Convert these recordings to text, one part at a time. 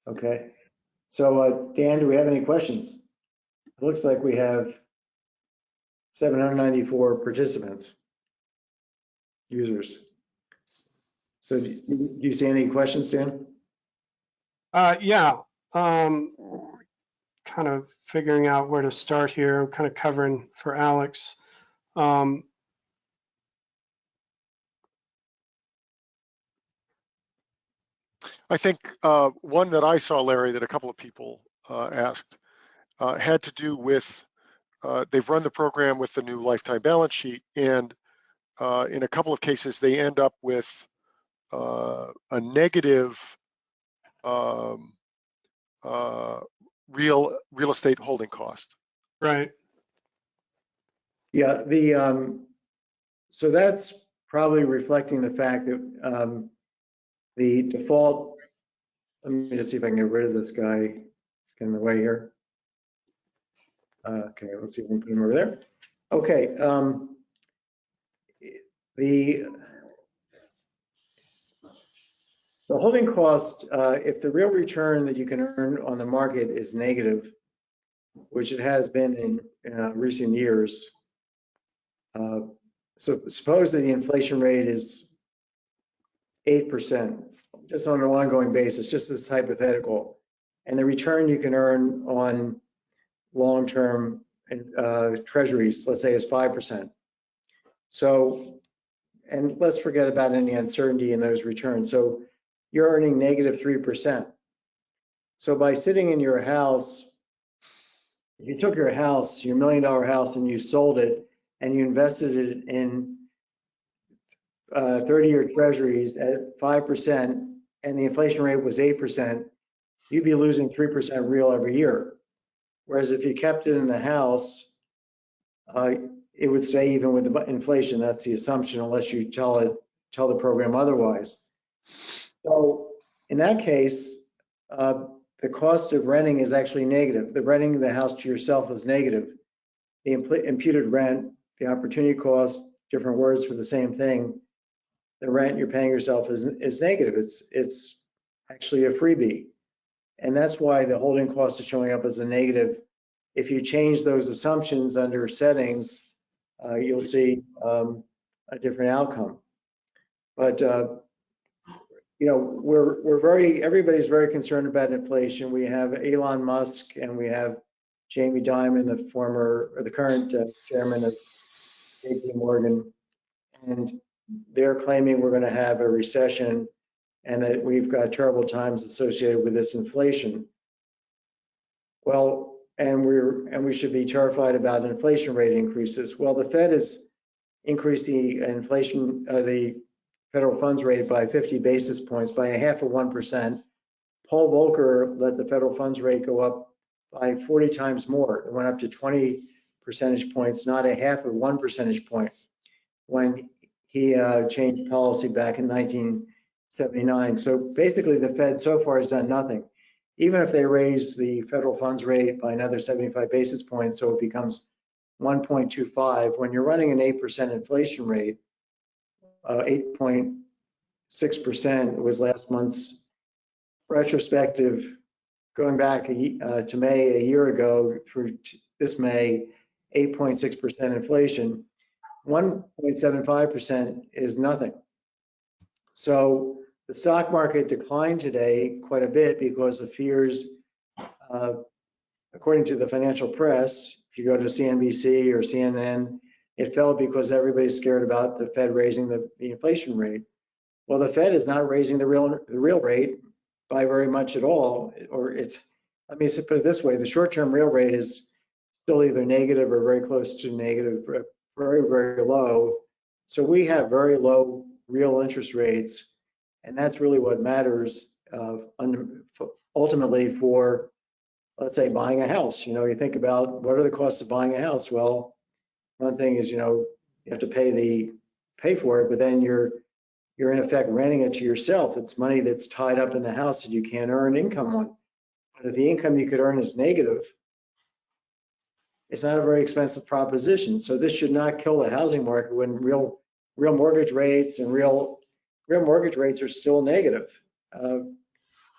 Okay. So Dan, do we have any questions? It looks like we have 794 participants, users. So do you see any questions, Dan? Yeah, kind of figuring out where to start here. I'm kind of covering for Alex. I think one that I saw, Larry, that a couple of people asked had to do with they've run the program with the new lifetime balance sheet, and in a couple of cases they end up with a negative real estate holding cost. Right. Yeah, so that's probably reflecting the fact that the default, let me just see if I can get rid of this guy. It's getting in the way here. Okay, let's see if we can put him over there. Okay, the holding cost, if the real return that you can earn on the market is negative, which it has been in recent years, so suppose that the inflation rate is 8%, just on an ongoing basis, just this hypothetical, and the return you can earn on long-term treasuries, let's say, is 5%. So, and let's forget about any uncertainty in those returns. So you're earning negative 3%. So by sitting in your house, if you took your house, your $1 million house, and you sold it and you invested it in 30-year treasuries at 5% and the inflation rate was 8%, you'd be losing 3% real every year. Whereas if you kept it in the house, it would stay even with the inflation. That's the assumption, unless you tell the program otherwise. So in that case, the cost of renting is actually negative. The renting the house to yourself is negative. The imputed rent, the opportunity cost, different words for the same thing. The rent you're paying yourself is negative. It's actually a freebie. And that's why the holding cost is showing up as a negative. If you change those assumptions under settings, you'll see a different outcome. But you know, everybody's very concerned about inflation. We have Elon Musk and we have Jamie Dimon, the current chairman of JP Morgan, and they're claiming we're going to have a recession and that we've got terrible times associated with this inflation. Well, and we should be terrified about inflation rate increases. Well, the Fed has increased the inflation, the federal funds rate by 50 basis points, by 0.5%. Paul Volcker let the federal funds rate go up by 40 times more. It went up to 20 percentage points, not 0.5 percentage point, when he changed policy back in 1979. So basically, the Fed so far has done nothing. Even if they raise the federal funds rate by another 75 basis points, so it becomes 1.25, when you're running an 8% inflation rate, 8.6% was last month's retrospective, going back to May a year ago through this May, 8.6% inflation. 1.75% is nothing. So the stock market declined today quite a bit because of fears, according to the financial press. If you go to CNBC or CNN, it fell because everybody's scared about the Fed raising the inflation rate. Well, the Fed is not raising the real rate by very much at all, or let me put it this way, the short-term real rate is still either negative or very close to negative, very, very low. So we have very low real interest rates, and that's really what matters ultimately for, let's say, buying a house. You know, you think about what are the costs of buying a house? Well, one thing is, you know, you have to pay for it, but then you're in effect renting it to yourself. It's money that's tied up in the house that you can't earn income on. But if the income you could earn is negative, it's not a very expensive proposition. So this should not kill the housing market when real mortgage rates and real mortgage rates are still negative.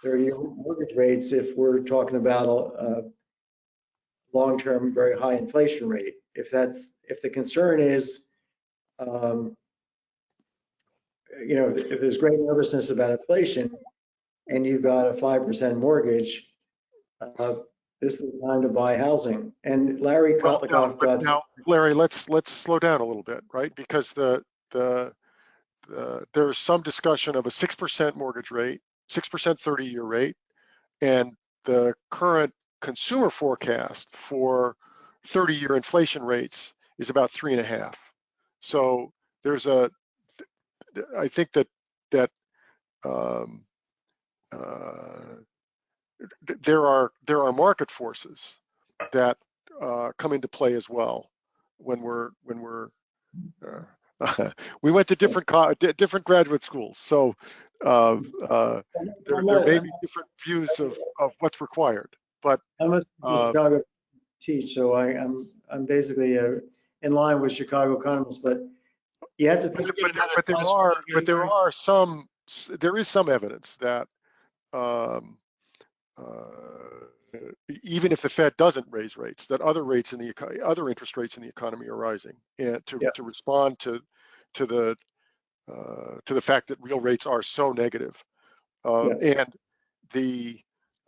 30-year mortgage rates if we're talking about a long-term, very high inflation rate. If the concern is, if there's great nervousness about inflation and you've got a 5% mortgage, this is the time to buy housing. And Larry Kotlikoff got. Now, Larry, let's slow down a little bit, right? Because there's some discussion of a 6% mortgage rate, 6% 30-year rate, and the current consumer forecast for 30-year inflation rates is about 3.5. So I think that there are market forces that come into play as well when we're we went to different graduate schools, so there may be different views of what's required. But I'm a Chicago teach, so I'm basically in line with Chicago economists, but you have to think. There is some evidence that even if the Fed doesn't raise rates, that other interest rates in the economy are rising, and to respond to the fact that real rates are so negative. And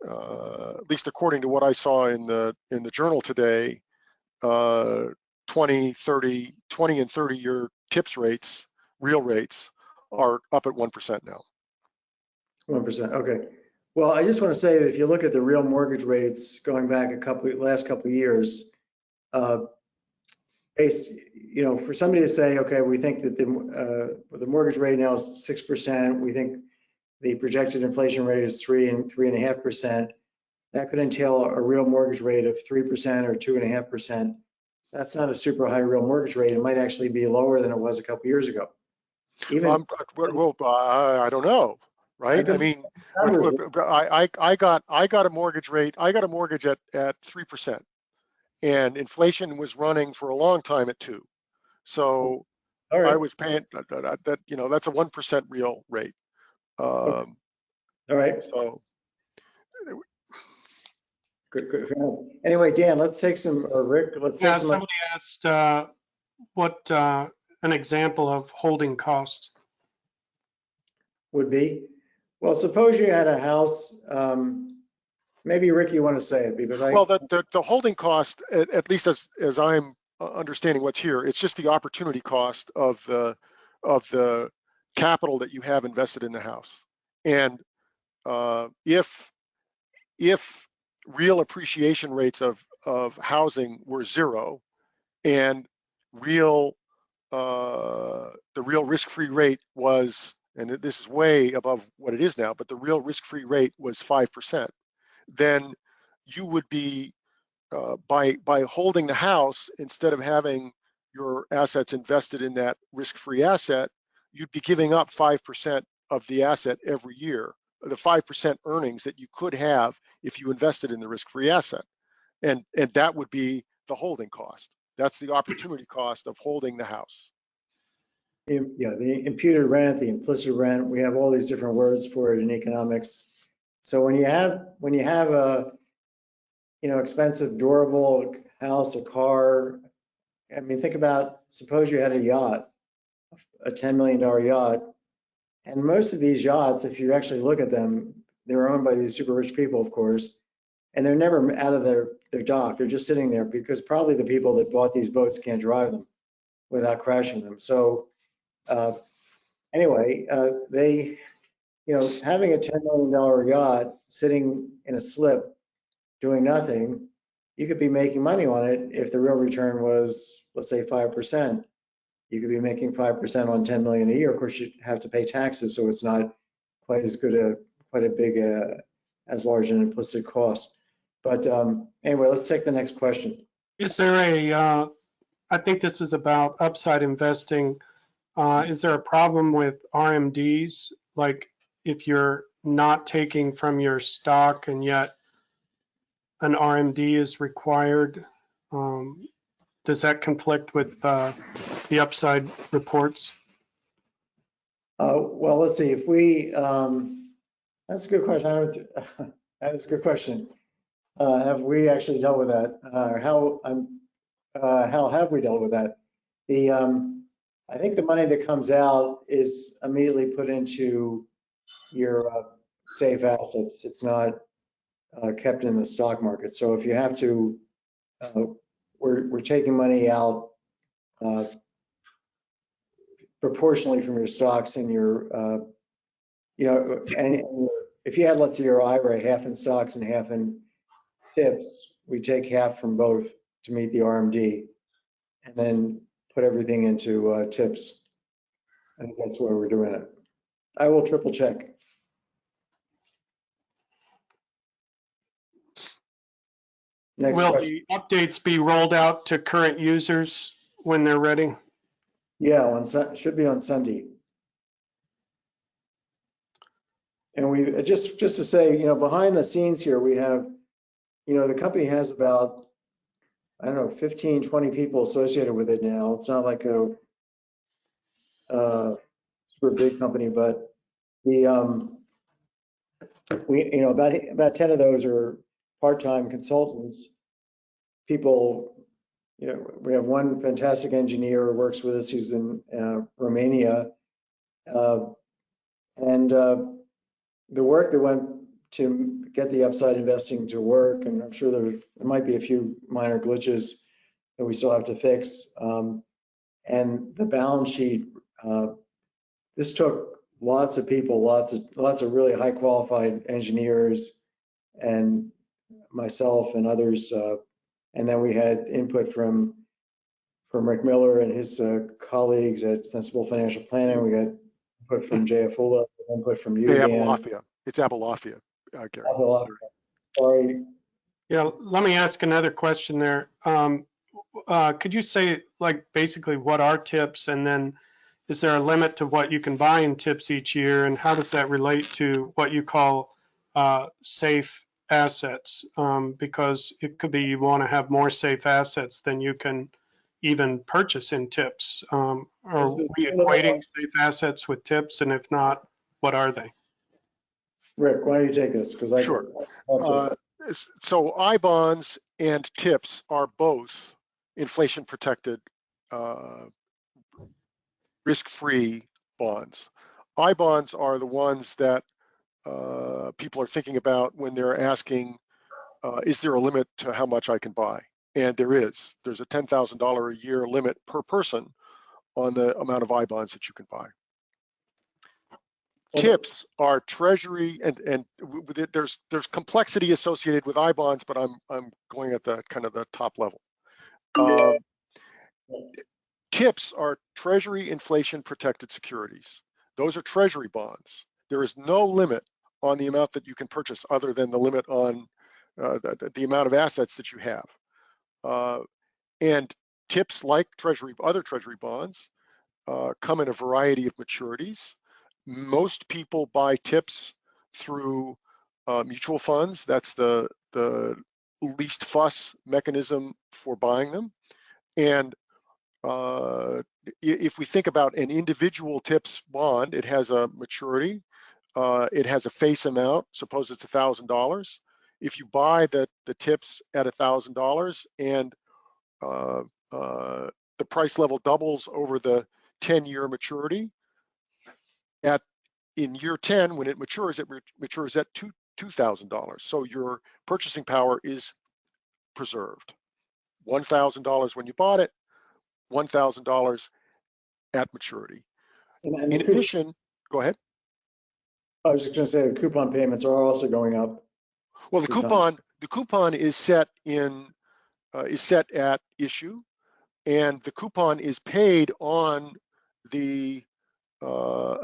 at least according to what I saw in the journal today, 20 and 30-year TIPS rates, real rates, are up at 1% now. 1%, okay. Well, I just want to say that if you look at the real mortgage rates going back last couple of years, for somebody to say, okay, we think that the mortgage rate now is 6%, we think the projected inflation rate is 3 and 3.5%, that could entail a real mortgage rate of 3% or 2.5%. That's not a super high real mortgage rate. It might actually be lower than it was a couple of years ago. I don't know. Right? I mean, I got a mortgage rate. I got a mortgage at 3%, and inflation was running for a long time at 2%. So I was paying that. That's a 1% real rate. All right. So good. Anyway, Dan, let's take some. Rick, let's take some. Somebody asked what an example of holding costs would be. Well, suppose you had a house, maybe Rick, you want to say it because the holding cost, at least as I'm understanding what's here, it's just the opportunity cost of the capital that you have invested in the house. And if real appreciation rates of housing were 0 and the real risk-free rate was, and this is way above what it is now, but the real risk-free rate was 5%, then you would be, by holding the house, instead of having your assets invested in that risk-free asset, you'd be giving up 5% of the asset every year, the 5% earnings that you could have if you invested in the risk-free asset. And that would be the holding cost. That's the opportunity cost of holding the house. Yeah, the imputed rent, the implicit rent, we have all these different words for it in economics. So when you have a expensive, durable house, a car, I mean, think about, suppose you had a yacht, a $10 million yacht, and most of these yachts, if you actually look at them, they're owned by these super rich people, of course, and they're never out of their dock. They're just sitting there because probably the people that bought these boats can't drive them without crashing them. So anyway, they, having a $10 million yacht sitting in a slip doing nothing, you could be making money on it if the real return was, let's say, 5%. You could be making 5% on 10 million a year. Of course, you have to pay taxes, so it's not quite as big as large an implicit cost. But anyway, let's take the next question. Is there I think this is about upside investing. Is there a problem with RMDs? Like if you're not taking from your stock and yet an RMD is required, does that conflict with the upside reports? Well, let's see. If we That's a good question. That is a good question. Have we actually dealt with that? How have we dealt with that? I think the money that comes out is immediately put into your safe assets. It's not kept in the stock market. So if you have to, we're taking money out proportionally from your stocks and your, and if you had, let's say, your IRA half in stocks and half in tips, we take half from both to meet the RMD, and then put everything into tips. I think that's where we're doing it. I will triple check. Next Will question. the updates be rolled out to current users when they're ready? Yeah, should be on Sunday. And we just to say, behind the scenes here, we have, the company has about, I don't know, 15, 20 people associated with it now. It's not like a super big company, but we, about 10 of those are part-time consultants. People, we have one fantastic engineer who works with us who's in Romania. And the work that went to get the upside investing to work, and I'm sure there might be a few minor glitches that we still have to fix. And the balance sheet, this took lots of people, lots of really high qualified engineers and myself and others. And then we had input from Rick Miller and his colleagues at Sensible Financial Planning. We got input from Jay Afula, input from you, Dan. Abelafia. It's Abelafia, Gary. Sorry. Yeah, let me ask another question there. Could you say, like, basically what are tips, and then is there a limit to what you can buy in tips each year, and how does that relate to what you call safe assets? Because it could be you want to have more safe assets than you can even purchase in tips. Are we equating safe assets with tips, and if not, what are they? Rick, why don't you take this? Because Sure. So I-bonds and tips are both inflation protected, risk-free bonds. I-bonds are the ones that people are thinking about when they're asking, is there a limit to how much I can buy? And there is. There's a $10,000 a year limit per person on the amount of I-bonds that you can buy. Tips are treasury, and there's complexity associated with I-bonds, but I'm going at the kind of the top level. Tips are treasury inflation protected securities. Those are treasury bonds. There is no limit on the amount that you can purchase other than the limit on the amount of assets that you have. And tips, like other treasury bonds, come in a variety of maturities. Most people buy tips through mutual funds. That's the least fuss mechanism for buying them. And if we think about an individual tips bond, it has a maturity, it has a face amount. Suppose it's $1,000. If you buy the tips at $1,000 and the price level doubles over the 10-year maturity, in year 10, when it matures at $2,000. So your purchasing power is preserved. $1,000 when you bought it, $1,000 at maturity. In addition, go ahead. I was just going to say the coupon payments are also going up. Well, the coupon is set at issue, and the coupon is paid on the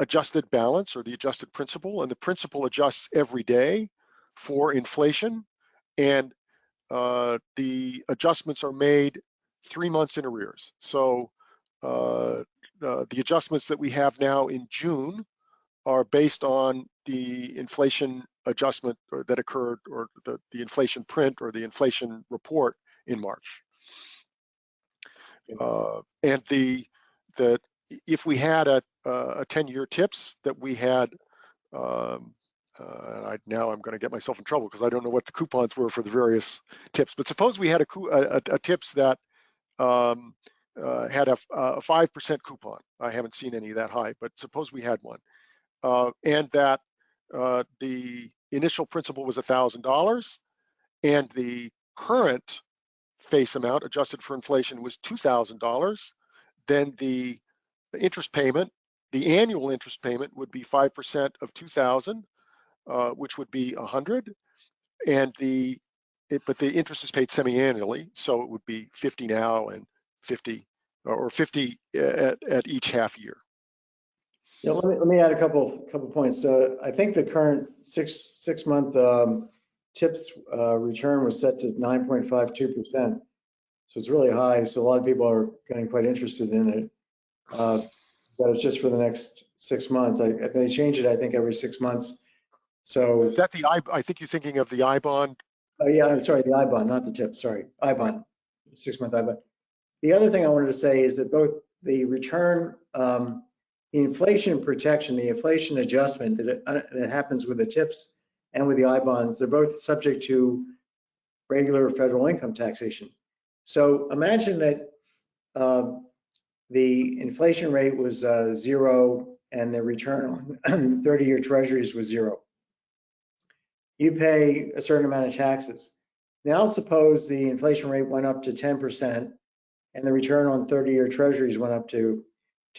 adjusted balance or the adjusted principal, and the principal adjusts every day for inflation, and the adjustments are made 3 months in arrears. So the adjustments that we have now in June are based on the inflation adjustment that occurred, or the inflation print or the inflation report in March. And if we had a 10-year tips that we had, I Now I'm going to get myself in trouble because I don't know what the coupons were for the various tips. But suppose we had a tips that had a 5% coupon. I haven't seen any that high, but suppose we had one, and that the initial principal was $1,000, and the current face amount adjusted for inflation was $2,000. Then the interest payment, the annual interest payment, would be 5% of 2,000, which would be 100, and but the interest is paid semi-annually, so it would be 50 now and 50 or 50 at each half year. Yeah, let me add a couple points. So I think the current six month tips return was set to 9.52%. So it's really high. So a lot of people are getting quite interested in it. But it's just for the next 6 months. They change it, I think, every 6 months. So is that I think you're thinking of the I-bond. Oh yeah, I'm sorry, the I-bond, not the tip. Sorry, I-bond, 6 month I-bond. The other thing I wanted to say is that both the return, the inflation protection, the inflation adjustment that happens with the tips and with the I-bonds, they're both subject to regular federal income taxation. So imagine that the inflation rate was 0 and the return on 30-year treasuries was 0. You pay a certain amount of taxes. Now suppose the inflation rate went up to 10% and the return on 30-year treasuries went up to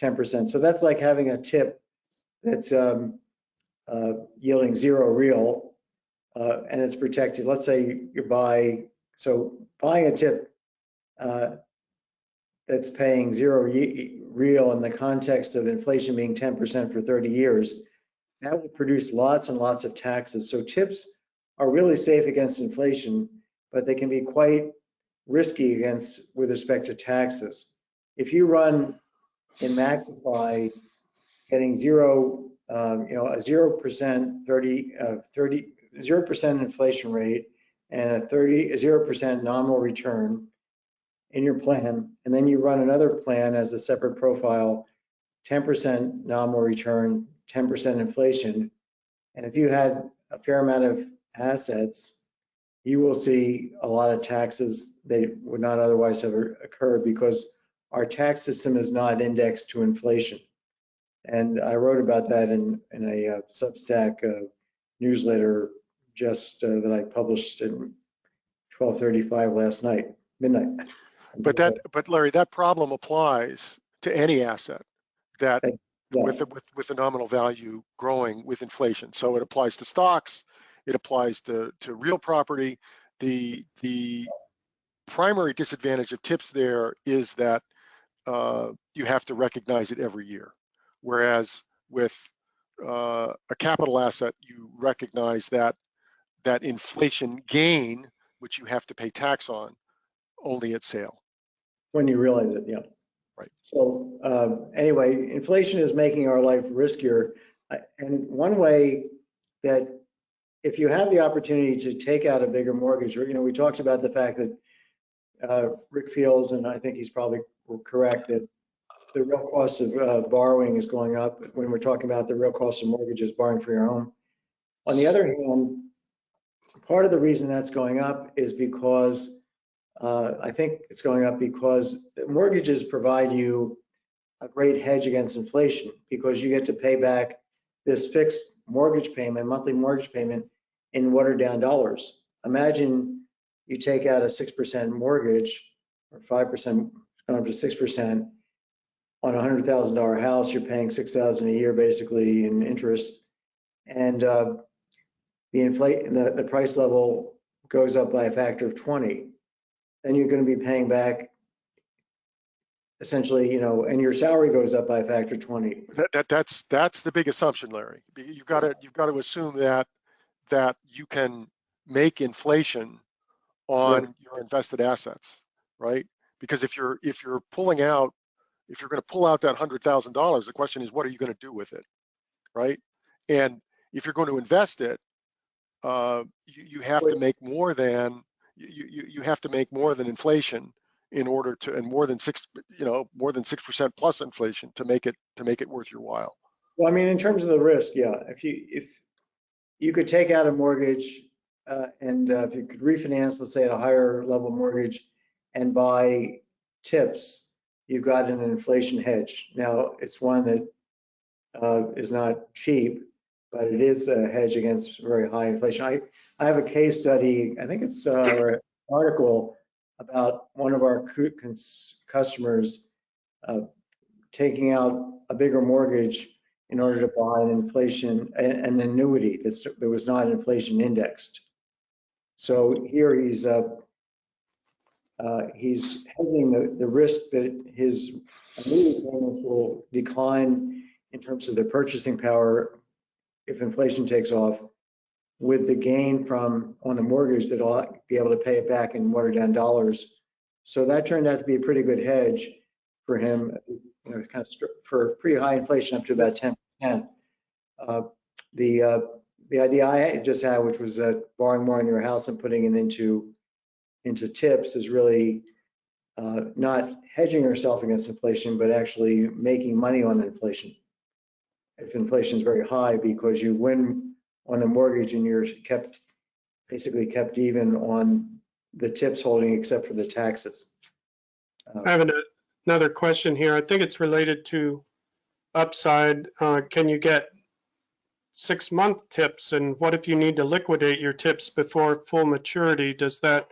10%. So that's like having a tip that's yielding 0 real, and it's protected. Let's say you buying a tip that's paying 0 real in the context of inflation being 10% for 30 years, that will produce lots and lots of taxes. So tips are really safe against inflation, but they can be quite risky with respect to taxes. If you run in MaxiFi getting 0, a 0% 0% inflation rate and a 0% nominal return in your plan, and then you run another plan as a separate profile, 10% nominal return, 10% inflation, and if you had a fair amount of assets, you will see a lot of taxes that would not otherwise have occurred because our tax system is not indexed to inflation. And I wrote about that in a Substack newsletter just that I published at 12:35 last night, midnight. But Larry, that problem applies to any asset that with the nominal value growing with inflation. So it applies to stocks, it applies to real property. The primary disadvantage of tips there is that you have to recognize it every year, whereas with a capital asset, you recognize that inflation gain, which you have to pay tax on, only at sale. When you realize it, yeah. Right. So anyway, inflation is making our life riskier. And one way that if you have the opportunity to take out a bigger mortgage, or, we talked about the fact that Rick feels, and I think he's probably correct, that the real cost of borrowing is going up when we're talking about the real cost of mortgages, borrowing for your home. On the other hand, part of the reason that's going up is because I think it's going up because mortgages provide you a great hedge against inflation because you get to pay back this fixed mortgage payment, monthly mortgage payment in watered down dollars. Imagine you take out a 6% mortgage or 5%, going up to 6% on a $100,000 house, you're paying $6,000 a year basically in interest. And the price level goes up by a factor of 20. Then you're going to be paying back essentially, and your salary goes up by a factor of 20. That's the big assumption, Larry. You've got to assume that you can make inflation on your invested assets, right? Because if you're going to pull out that $100,000, the question is, what are you going to do with it, right? And if you're going to invest it, you have to make more than you have to make more than inflation in order to, and more than 6% plus inflation to make it worth your while. Well, I mean, in terms of the risk, yeah. you could take out a mortgage and if you could refinance, let's say at a higher level mortgage and buy tips, you've got an inflation hedge. Now, it's one that is not cheap, but it is a hedge against very high inflation. I have a case study, I think it's or an article about one of our customers taking out a bigger mortgage in order to buy an annuity that was not inflation indexed. So here he's hedging the risk that his annuity payments will decline in terms of their purchasing power if inflation takes off, with the gain from on the mortgage that will be able to pay it back in watered down dollars. So that turned out to be a pretty good hedge for him, kind of for pretty high inflation up to about 10%. The idea I just had, which was borrowing more on your house and putting it into tips, is really not hedging yourself against inflation, but actually making money on inflation. If inflation is very high, because you win on the mortgage and you're basically kept even on the tips holding, except for the taxes. I have another question here. I think it's related to upside. Can you get 6-month tips? And what if you need to liquidate your tips before full maturity? Does that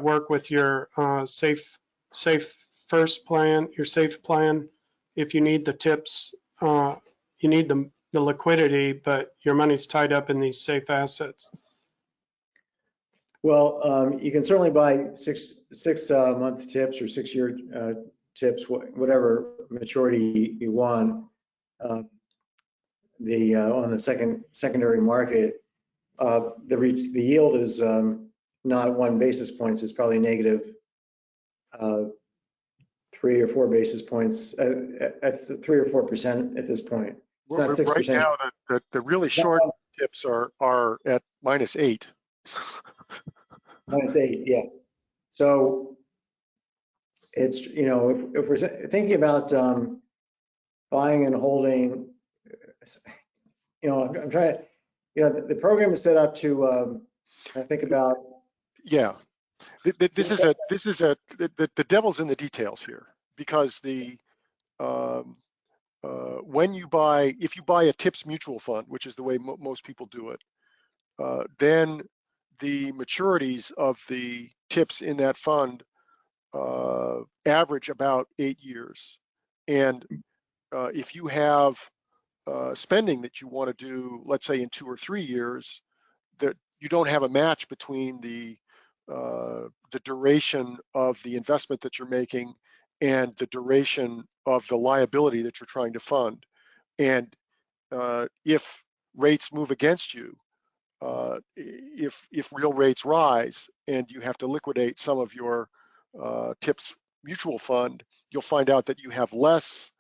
work with your safe first plan, your safe plan? If you need the tips, you need the liquidity, but your money's tied up in these safe assets. Well, you can certainly buy six month tips or 6-year tips, whatever maturity you want. On the secondary market, the yield is not 1 basis points. It's probably negative 3 or 4 basis points at 3 or 4% at this point. It's not 6%. Right now, the really short tips are at -8. -8, yeah. So it's, if we're thinking about buying and holding, I'm trying to, the program is set up to I think about. Yeah, this is the devil's in the details here, because when you buy, if you buy a tips mutual fund, which is the way most people do it, then the maturities of the tips in that fund average about 8 years. And if you have spending that you want to do, let's say in 2 or 3 years, that you don't have a match between the duration of the investment that you're making and the duration of the liability that you're trying to fund. And if rates move against you, if real rates rise and you have to liquidate some of your tips mutual fund, you'll find out that you have less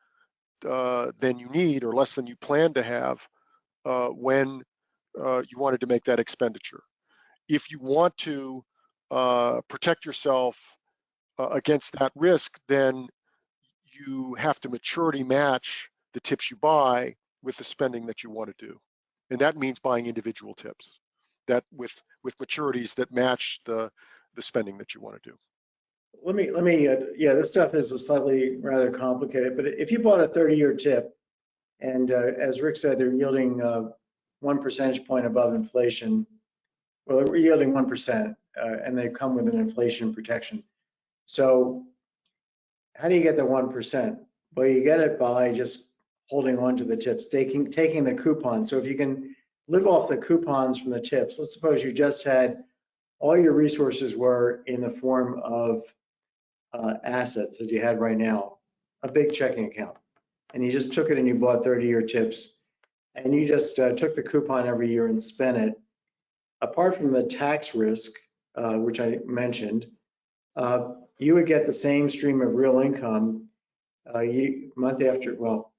than you need, or less than you plan to have when you wanted to make that expenditure. If you want to protect yourself against that risk, then you have to maturity match the tips you buy with the spending that you want to do. And that means buying individual tips that with maturities that match the spending that you want to do. Let me yeah, this stuff is slightly rather complicated, but if you bought a 30-year tip, and as Rick said, they're yielding 1 percentage point above inflation. Well, they're yielding 1%, and they come with an inflation protection. So how do you get the 1%? Well, you get it by just holding on to the tips, taking the coupon. So if you can live off the coupons from the tips, let's suppose you just had all your resources were in the form of assets that you had right now, a big checking account, and you just took it and you bought 30-year tips, and you just took the coupon every year and spent it. Apart from the tax risk, which I mentioned, you would get the same stream of real income month after, well,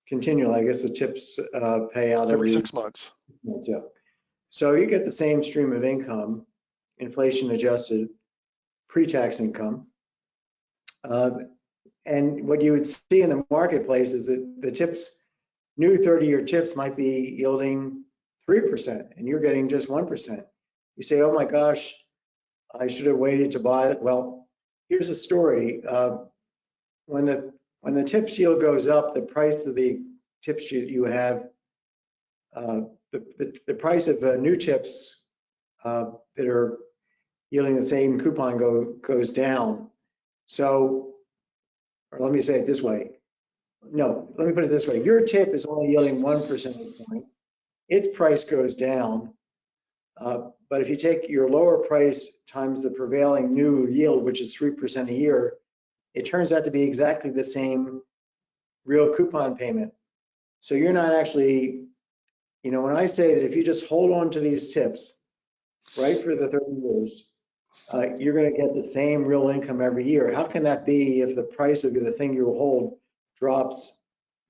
continually. I guess the tips pay out every 6 months. Yeah. So you get the same stream of income, inflation adjusted, pre-tax income. And what you would see in the marketplace is that the tips, new 30-year tips might be yielding 3% and you're getting just 1%. You say, oh my gosh, I should have waited to buy it. Well, here's a story. When the TIPS yield goes up, the price of the TIPS you have, the price of new TIPS that are yielding the same coupon goes down. So, or let me say it this way. No, let me put it this way. Your TIP is only yielding 1 percentage point. Its price goes down. But if you take your lower price times the prevailing new yield, which is 3% a year, it turns out to be exactly the same real coupon payment. So you're not actually, when I say that if you just hold on to these TIPS, right, for the 30 years, you're going to get the same real income every year. How can that be if the price of the thing you hold drops?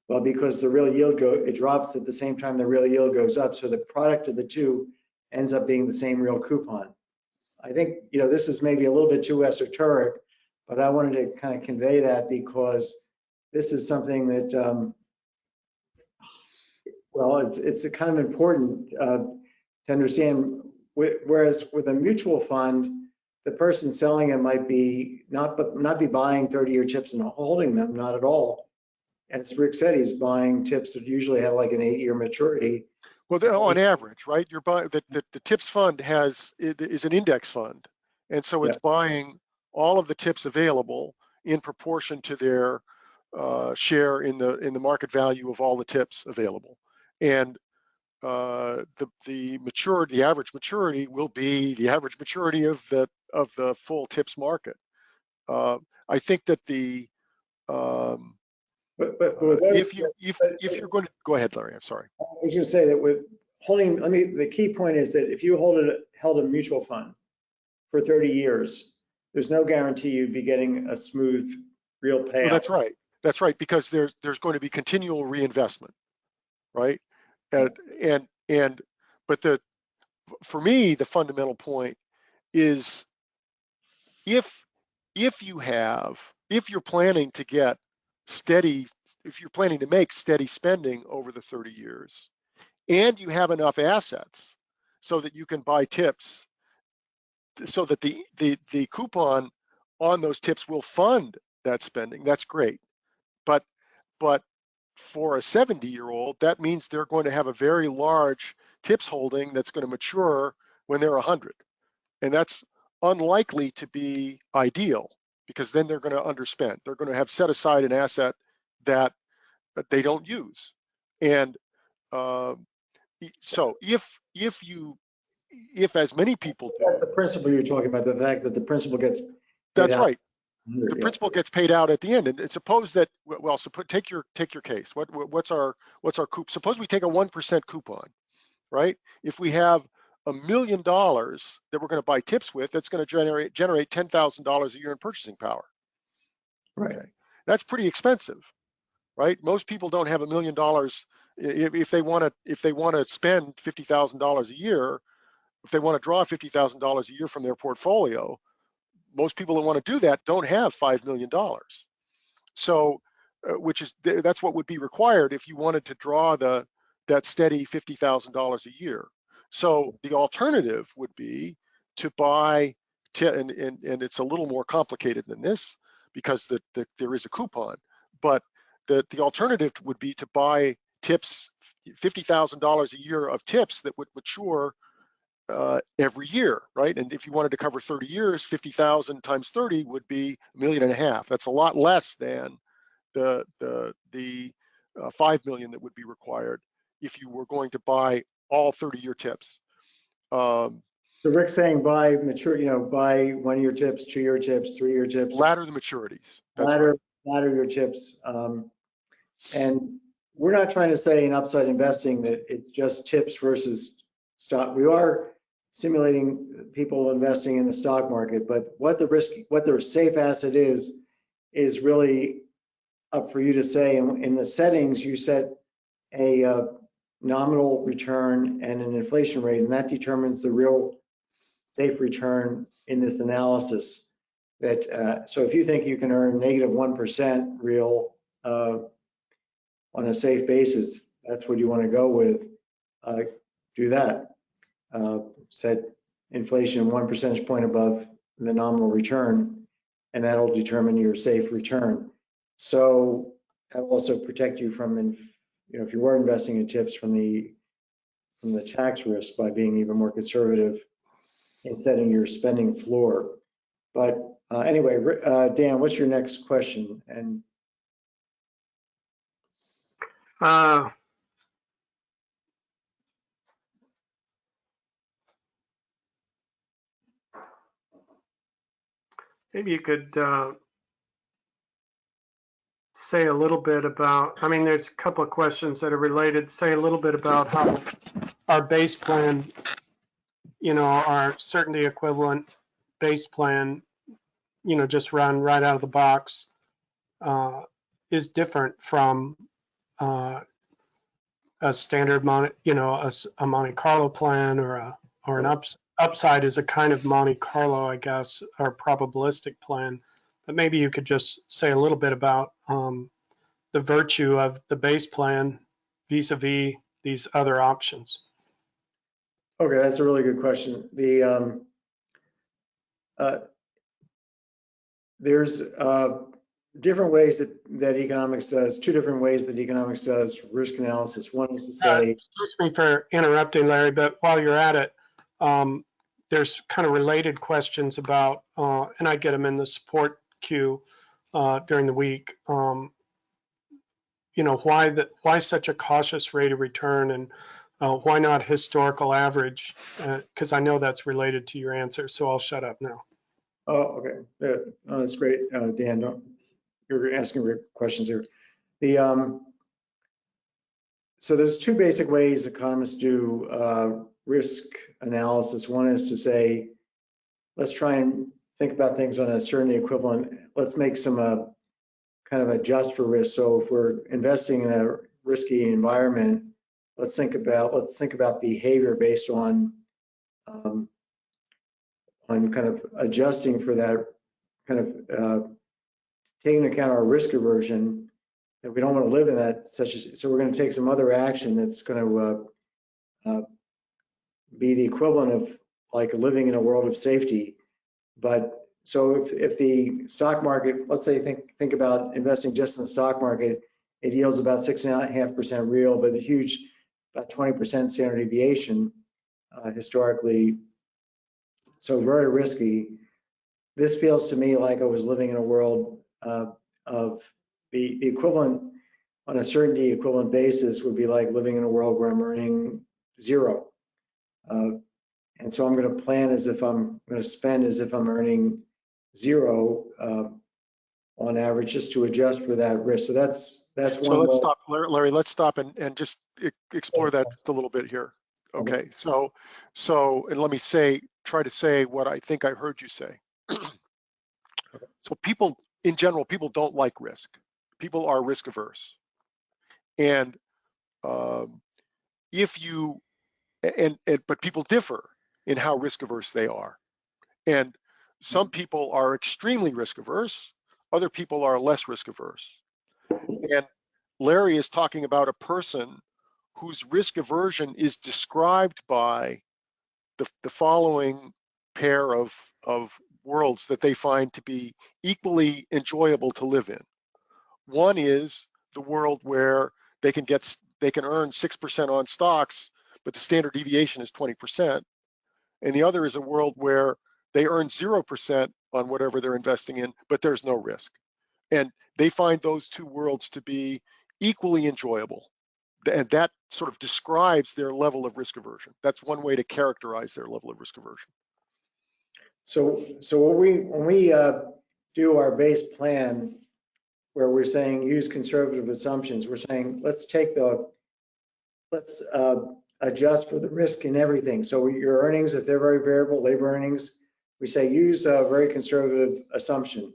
Well, because the real yield it drops at the same time the real yield goes up. So the product of the two ends up being the same real coupon. I think, this is maybe a little bit too esoteric, but I wanted to kind of convey that because this is something that, well, it's kind of important to understand. Whereas with a mutual fund, the person selling it might be not be buying 30-year TIPS and holding them, not at all. As Rick said, he's buying TIPS that usually have like an 8-year maturity. Well, on average, right? You're buying the TIPS fund is an index fund, and so it's buying all of the TIPS available in proportion to their share in the market value of all the TIPS available. And the average maturity will be the average maturity of the full TIPS market. I think that if you're going to go ahead, Larry, I'm sorry. I was going to say that with holding, the key point is that if you held a mutual fund for 30 years, there's no guarantee you'd be getting a smooth real payout. Well, that's right, because there's going to be continual reinvestment, right? But for me, the fundamental point is if you're planning to get steady, if you're planning to make steady spending over the 30 years, and you have enough assets so that you can buy TIPS, so that the coupon on those TIPS will fund that spending, that's great. But for a 70-year-old, that means they're going to have a very large TIPS holding that's going to mature when they're 100. And that's unlikely to be ideal, because then they're going to underspend. They're going to have set aside an asset that they don't use. And so if as many people do, that's the principle you're talking about, the fact that the principal gets paid that's out. right. The principal gets paid out at the end. And suppose that, well, take your case. What's our coupon? Suppose we take a 1% coupon, right? If we have $1 million that we're going to buy TIPS with, that's going to generate $10,000 a year in purchasing power. Right. Okay. That's pretty expensive, right? Most people don't have $1 million. If they want to spend $50,000 a year, if they want to draw $50,000 a year from their portfolio, most people that want to do that don't have $5 million. So, that's what would be required if you wanted to draw that steady $50,000 a year. So the alternative would be to buy, and it's a little more complicated than this because there is a coupon, but the alternative would be to buy TIPS, $50,000 a year of TIPS that would mature every year, right? And if you wanted to cover 30 years, 50,000 times 30 would be $1.5 million. That's a lot less than the 5 million that would be required if you were going to buy all 30-year TIPS. So Rick's saying buy mature, buy 1-year TIPS, 2-year TIPS, 3-year TIPS. Ladder the maturities. Ladder your TIPS. And we're not trying to say in upside investing that it's just TIPS versus stock. We are simulating people investing in the stock market, but what the safe asset is really up for you to say. In the settings, you set a nominal return and an inflation rate, and that determines the real safe return in this analysis. So if you think you can earn -1% real on a safe basis, that's what you want to go with. do that. Set inflation 1 percentage point above the nominal return, and that'll determine your safe return. So that'll also protect you from, if you were investing in tips, from the tax risk by being even more conservative in setting your spending floor. But anyway, Dan, what's your next question? And maybe you could say a little bit about, I mean, there's a couple of questions that are related. Say a little bit about how our base plan, our certainty equivalent base plan, just run right out of the box, is different from a standard a Monte Carlo plan, or an upside is a kind of Monte Carlo, I guess, or probabilistic plan. But maybe you could just say a little bit about the virtue of the base plan vis-a-vis these other options. okay, that's a really good question. There's different ways that economics does, two different ways that economics does risk analysis. One is to say, excuse me for interrupting, Larry, but while you're at it, there's kind of related questions about, and I get them in the support queue during the week. Why such a cautious rate of return, and why not historical average? Because I know that's related to your answer, so I'll shut up now. oh, okay, oh, that's great, Dan. You're asking great questions here. So there's two basic ways economists do risk analysis. One is to say, let's try and think about things on a certainty equivalent. Let's make some kind of adjust for risk. So if we're investing in a risky environment, let's think about behavior based on kind of adjusting for that, kind of taking into account our risk aversion, that we don't want to live in that, so we're going to take some other action that's going to be the equivalent of like living in a world of safety. But so if the stock market, let's say think about investing just in the stock market, it yields about 6.5% real, but a huge, about 20% standard deviation historically, so very risky. This feels to me like I was living in a world of the equivalent, on a certainty equivalent basis, would be like living in a world where I'm earning zero. And so I'm going to plan as if I'm going to spend as if I'm earning zero on average, just to adjust for that risk. So that's one. So let's stop, Larry. Let's stop and just explore that a little bit here. Okay. So and let me try to say what I think I heard you say. So people, in general, people don't like risk. People are risk averse. And but people differ in how risk averse they are. And some people are extremely risk averse, other people are less risk averse. And Larry is talking about a person whose risk aversion is described by the following pair of worlds that they find to be equally enjoyable to live in. One is the world where they can earn 6% on stocks, but the standard deviation is 20%. And the other is a world where they earn 0% on whatever they're investing in, but there's no risk. And they find those two worlds to be equally enjoyable. And that sort of describes their level of risk aversion. That's one way to characterize their level of risk aversion. So when we do our base plan, where we're saying use conservative assumptions, we're saying let's adjust for the risk in everything. So your earnings, if they're very variable, labor earnings, we say use a very conservative assumption.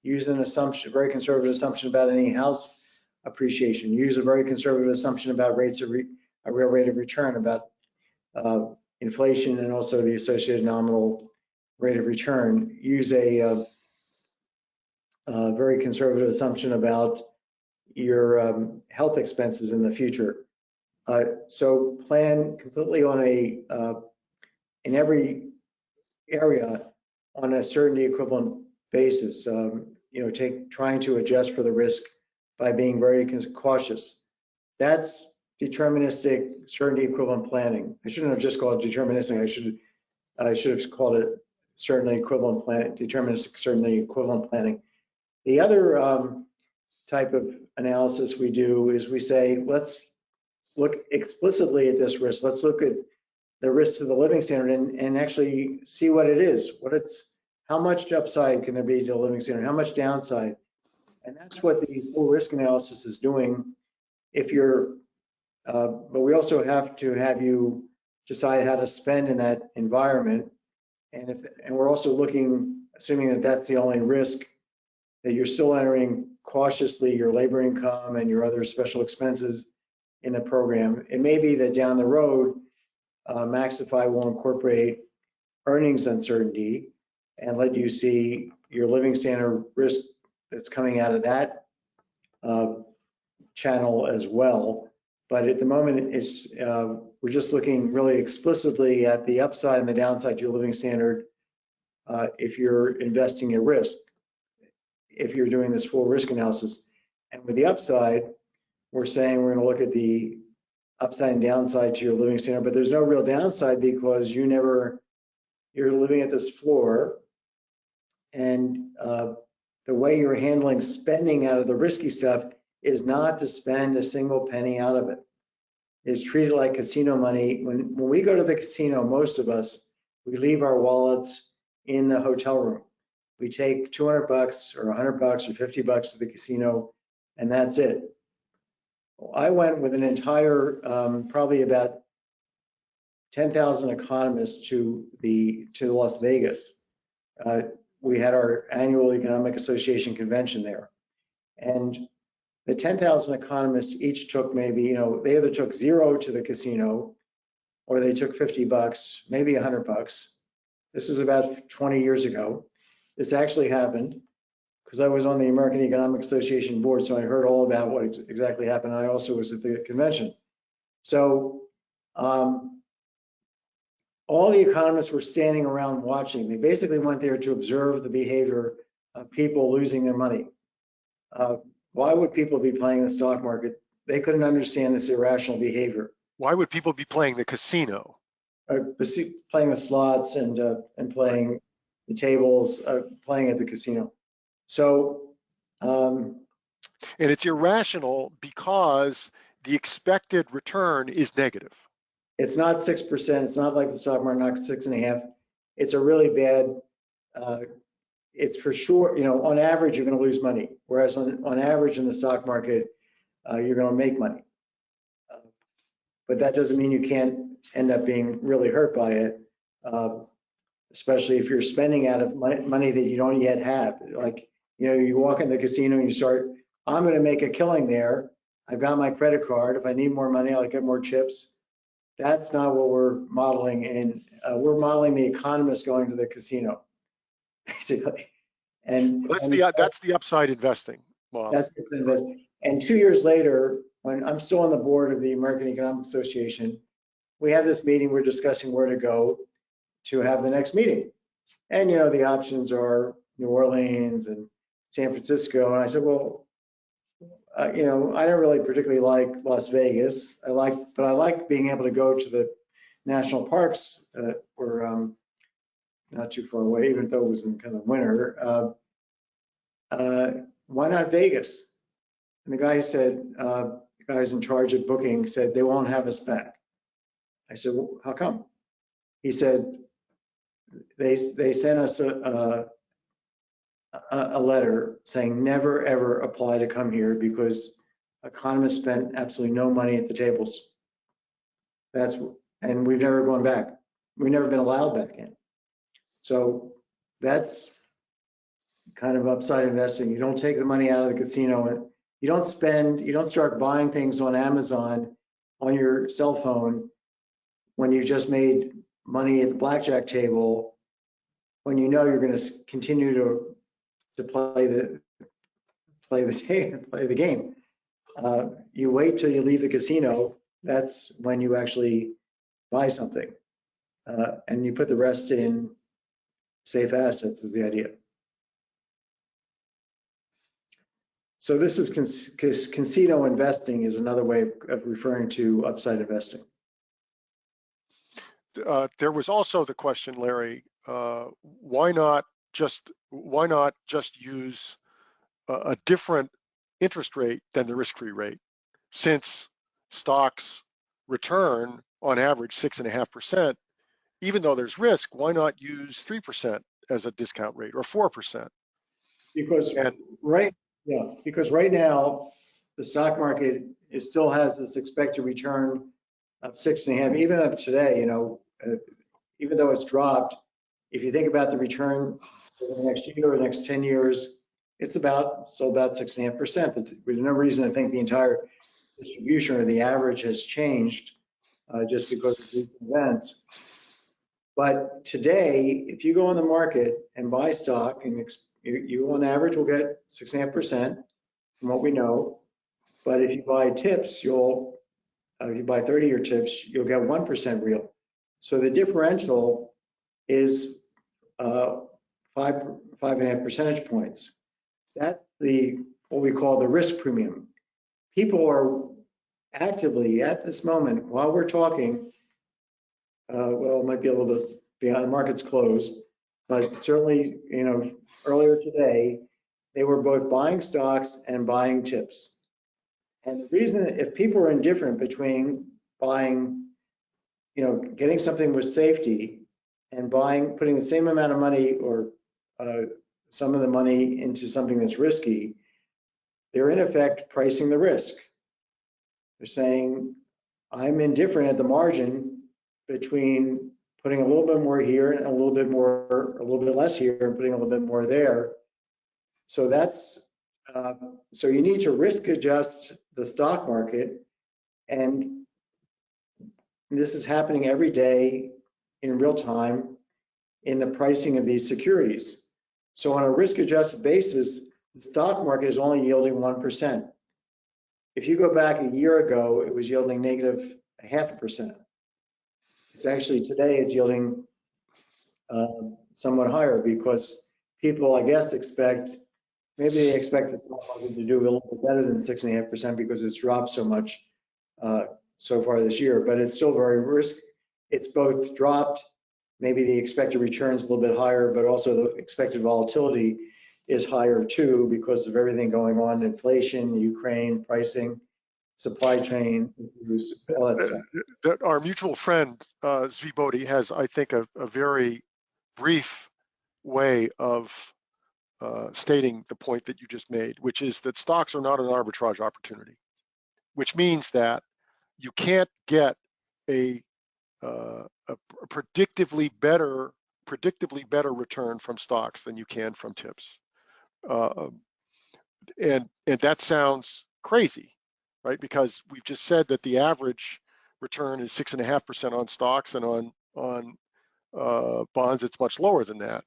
Use an assumption, very conservative assumption about any house appreciation. Use a very conservative assumption about a real rate of return, about inflation, and also the associated nominal rate of return. Use a very conservative assumption about your health expenses in the future. So plan completely on in every area on a certainty equivalent basis. Trying to adjust for the risk by being very cautious. That's deterministic certainty equivalent planning. I shouldn't have just called it deterministic. I should have called it certainty equivalent plan, deterministic certainty equivalent planning. The other type of analysis we do is we say, let's look explicitly at this risk. Let's look at the risk to the living standard and actually see what it is. How much upside can there be to the living standard? How much downside? And that's what the full risk analysis is doing. But we also have to have you decide how to spend in that environment. And we're also assuming that that's the only risk, that you're still entering cautiously your labor income and your other special expenses in the program. It may be that down the road, MaxiFi will incorporate earnings uncertainty and let you see your living standard risk that's coming out of that channel as well. But at the moment, we're just looking really explicitly at the upside and the downside to your living standard if you're investing at risk, if you're doing this full risk analysis. And with the upside, we're saying we're going to look at the upside and downside to your living standard, but there's no real downside because you're living at this floor, and the way you're handling spending out of the risky stuff is not to spend a single penny out of it. It's treated like casino money. When we go to the casino, most of us, we leave our wallets in the hotel room. We take $200 or $100 or $50 to the casino, and that's it. I went with an entire, probably about 10,000 economists to Las Vegas. We had our annual Economic Association convention there, and the 10,000 economists each took maybe, they either took $0 to the casino, or they took $50, maybe $100. This was about 20 years ago. This actually happened because I was on the American Economic Association board, so I heard all about what exactly happened. I also was at the convention. So all the economists were standing around watching. They basically went there to observe the behavior of people losing their money. Why would people be playing the stock market? They couldn't understand this irrational behavior. Why would people be playing the casino? Playing the slots and playing the tables, playing at the casino. So, and it's irrational because the expected return is negative. It's not 6%. It's not like the stock market, not 6.5%. It's a really bad. It's for sure. On average, you're going to lose money, whereas on average in the stock market, you're going to make money. But that doesn't mean you can't end up being really hurt by it, especially if you're spending out of money that you don't yet have. Like, you walk in the casino and you start, I'm going to make a killing there. I've got my credit card. If I need more money, I'll get more chips. That's not what we're modeling. And we're modeling the economist going to the casino, basically. And that's the upside investing model. That's investing. And 2 years later, when I'm still on the board of the American Economic Association, we have this meeting. We're discussing where to go to have the next meeting. And the options are New Orleans and San Francisco. And I said, well, I don't really particularly like Las Vegas. But I like being able to go to the national parks or not too far away, even though it was in kind of winter. Why not Vegas? And the guy said, the guys in charge of booking said, they won't have us back. I said, well, how come? He said, they sent us a letter saying never ever apply to come here because economists spent absolutely no money at the tables. And we've never gone back. We've never been allowed back in. So that's kind of upside investing. You don't take the money out of the casino and you don't start buying things on Amazon on your cell phone when you just made money at the blackjack table, when you're going to continue to play the game. You wait till you leave the casino that's when you actually buy something. And you put the rest in safe assets is the idea. So this is casino investing is another way of referring to upside investing. There was also the question, Larry, why not just use a different interest rate than the risk-free rate, since stocks return on average 6.5%. Even though there's risk, why not use 3% as a discount rate or 4%? Because right now the stock market still has this expected return of 6.5, even up today. Even though it's dropped, if you think about the return for the next year or the next 10 years, it's still about 6.5%. There's no reason to think the entire distribution or the average has changed just because of these events. But today, if you go on the market and buy stock, and you on average will get 6.5% from what we know. But if you buy tips, if you buy 30-year tips, you'll get 1% real. So the differential is 5.5 percentage points. That's what we call the risk premium. People are actively at this moment, while we're talking, well, it might be a little bit beyond the market's closed, but certainly, earlier today, they were both buying stocks and buying tips. And the reason, if people are indifferent between buying, getting something with safety and putting the same amount of money or some of the money into something that's risky, they're in effect pricing the risk. They're saying, I'm indifferent at the margin between putting a little bit more here and a little bit less here and putting a little bit more there. So so you need to risk adjust the stock market, and this is happening every day in real time in the pricing of these securities. So on a risk adjusted basis, the stock market is only yielding 1%. If you go back a year ago, it was yielding negative 0.5%. It's actually today it's yielding somewhat higher because people, I guess, maybe they expect the stock market to do a little bit better than 6.5% because it's dropped so much so far this year, but it's still very risky. It's both dropped, maybe the expected returns a little bit higher, but also the expected volatility is higher too because of everything going on, inflation, Ukraine, pricing, supply chain, all that stuff. Our mutual friend, Zvi Bodhi, has, I think, a very brief way of stating the point that you just made, which is that stocks are not an arbitrage opportunity, which means that you can't get a predictively better return from stocks than you can from tips. And that sounds crazy, right? Because we've just said that the average return is 6.5% on stocks, and on bonds it's much lower than that.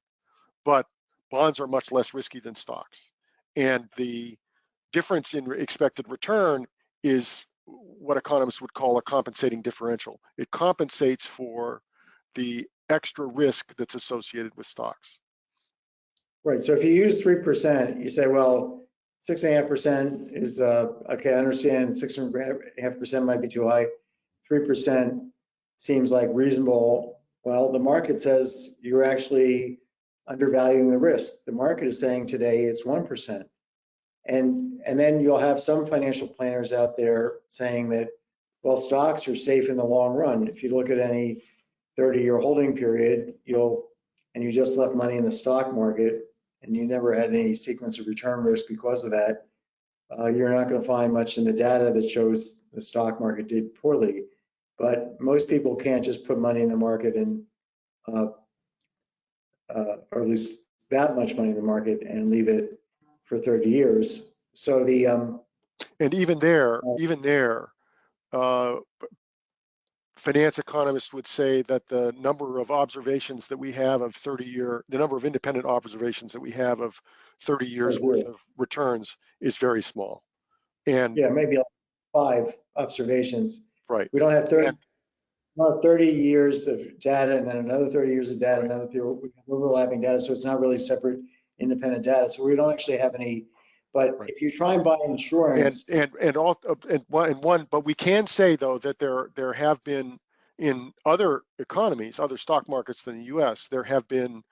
But bonds are much less risky than stocks, and the difference in expected return is what economists would call a compensating differential. It compensates for the extra risk that's associated with stocks. Right. So if you use 3%, you say, well, 6.5% is okay. I understand 6.5% might be too high. 3% seems like reasonable. Well, the market says you're actually undervaluing the risk. The market is saying today it's 1%. And then you'll have some financial planners out there saying that, well, stocks are safe in the long run. If you look at any 30-year holding period, and you just left money in the stock market and you never had any sequence of return risk because of that, you're not going to find much in the data that shows the stock market did poorly. But most people can't just put money in the market and, or at least that much money in the market and leave it for 30 years. So and even there, finance economists would say that the number of observations that we have of the number of independent observations that we have of 30 years worth of returns is very small. And yeah, maybe like 5 observations. Right. We don't have 30, And, well, 30 years of data and then another 30 years of data, another overlapping data. So it's not really separate independent data. So we don't actually have any, but right. if you try and buy insurance. But we can say though that there have been in other economies, other stock markets than the U.S., there have been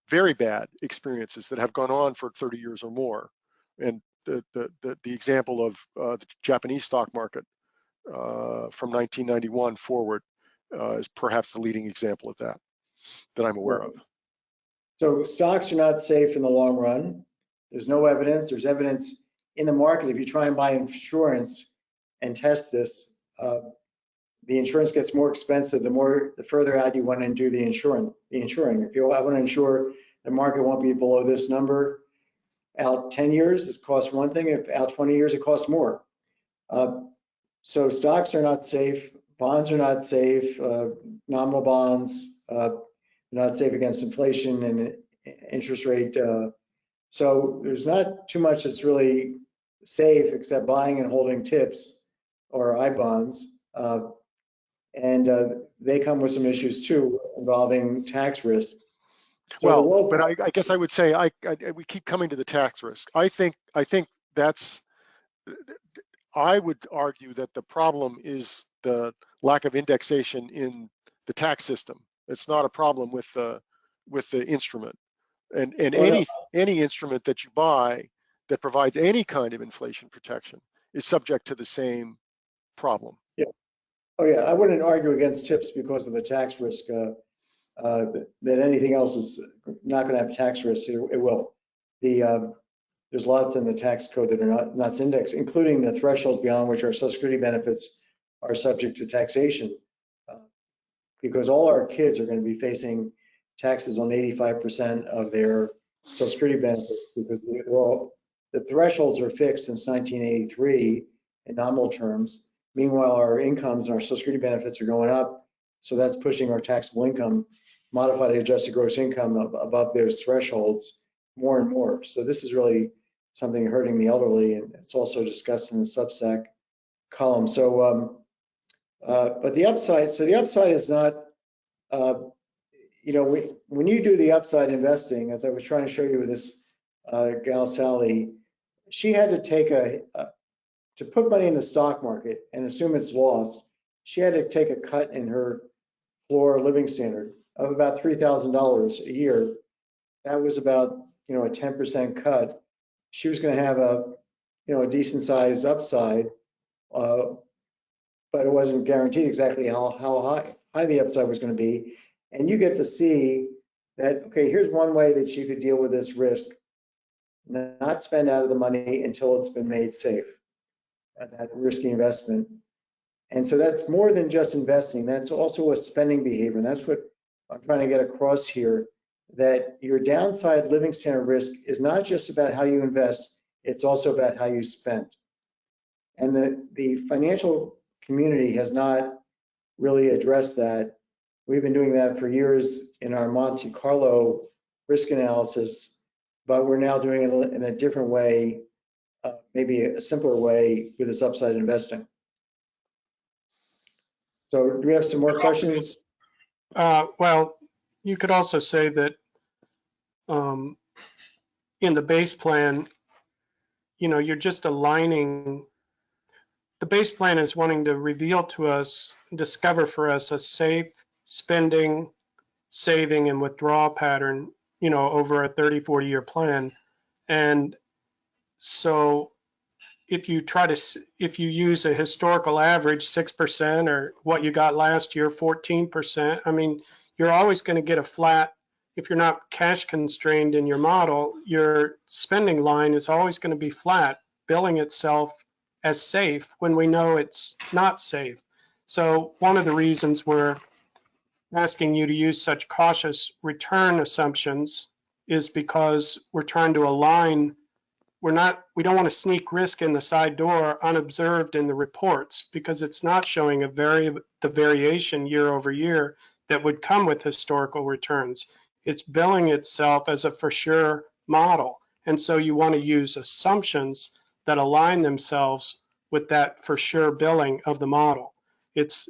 very bad experiences that have gone on for 30 years or more. And the example of the Japanese stock market from 1991 forward is perhaps the leading example of that I'm aware of. So stocks are not safe in the long run. There's no evidence. There's evidence in the market. If you try and buy insurance and test this, the insurance gets more expensive the further out you want to do the insuring. If you want to insure the market won't be below this number, out 10 years, it costs one thing. If out 20 years, it costs more. So stocks are not safe. Bonds are not safe. Nominal bonds, not safe against inflation and interest rate. So there's not too much that's really safe except buying and holding TIPS or I bonds. And they come with some issues too involving tax risk. So well, but I guess I would say we keep coming to the tax risk. I think that's, I would argue that the problem is the lack of indexation in the tax system. It's not a problem with the instrument. And any instrument that you buy that provides any kind of inflation protection is subject to the same problem. Yeah. Oh yeah, I wouldn't argue against TIPS because of the tax risk. That anything else is not going to have tax risk. It will. There's lots in the tax code that are not indexed, including the thresholds beyond which our Social Security benefits are subject to taxation, because all our kids are going to be facing taxes on 85% of their Social Security benefits because the thresholds are fixed since 1983 in nominal terms. Meanwhile, our incomes and our Social Security benefits are going up, so that's pushing our taxable income, modified adjusted gross income above those thresholds more and more. So this is really something hurting the elderly, and it's also discussed in the Substack column. So, but the upside, is not, when you do the upside investing, as I was trying to show you with this gal Sally, she had to take to put money in the stock market and assume it's lost. She had to take a cut in her floor living standard of about $3,000 a year. That was about, a 10% cut. She was going to have a decent sized upside, but it wasn't guaranteed exactly how high the upside was going to be. And you get to see that, okay, here's one way that you could deal with this risk, not spend out of the money until it's been made safe, that risky investment. And so that's more than just investing. That's also a spending behavior. And that's what I'm trying to get across here, that your downside living standard risk is not just about how you invest, it's also about how you spend. And the financial community has not really addressed that. We've been doing that for years in our Monte Carlo risk analysis, but we're now doing it in a different way, maybe a simpler way with this upside investing. So do we have some more questions? Well, you could also say that in the base plan, you're just aligning. The base plan is wanting to reveal to us, discover for us a safe spending, saving, and withdrawal pattern, over a 30, 40-year plan. And so if you use a historical average, 6%, or what you got last year, 14%, I mean, you're always going to get a flat. If you're not cash constrained in your model, your spending line is always going to be flat, billing itself as safe when we know it's not safe. So one of the reasons we're asking you to use such cautious return assumptions is because we're trying to align. We don't want to sneak risk in the side door unobserved in the reports, because it's not showing the variation year over year that would come with historical returns. It's billing itself as a for sure model. And so you want to use assumptions that align themselves with that for sure billing of the model. It's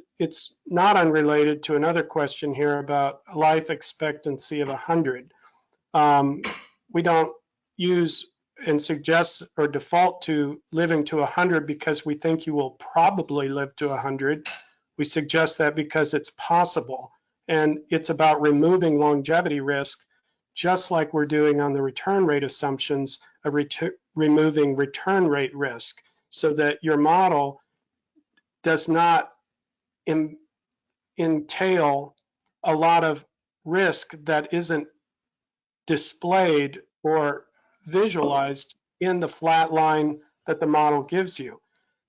not unrelated to another question here about life expectancy of 100. We don't use and suggest or default to living to 100 because we think you will probably live to 100. We suggest that because it's possible, and it's about removing longevity risk, just like we're doing on the return rate assumptions, removing return rate risk, so that your model does not entail a lot of risk that isn't displayed or visualized in the flat line that the model gives you.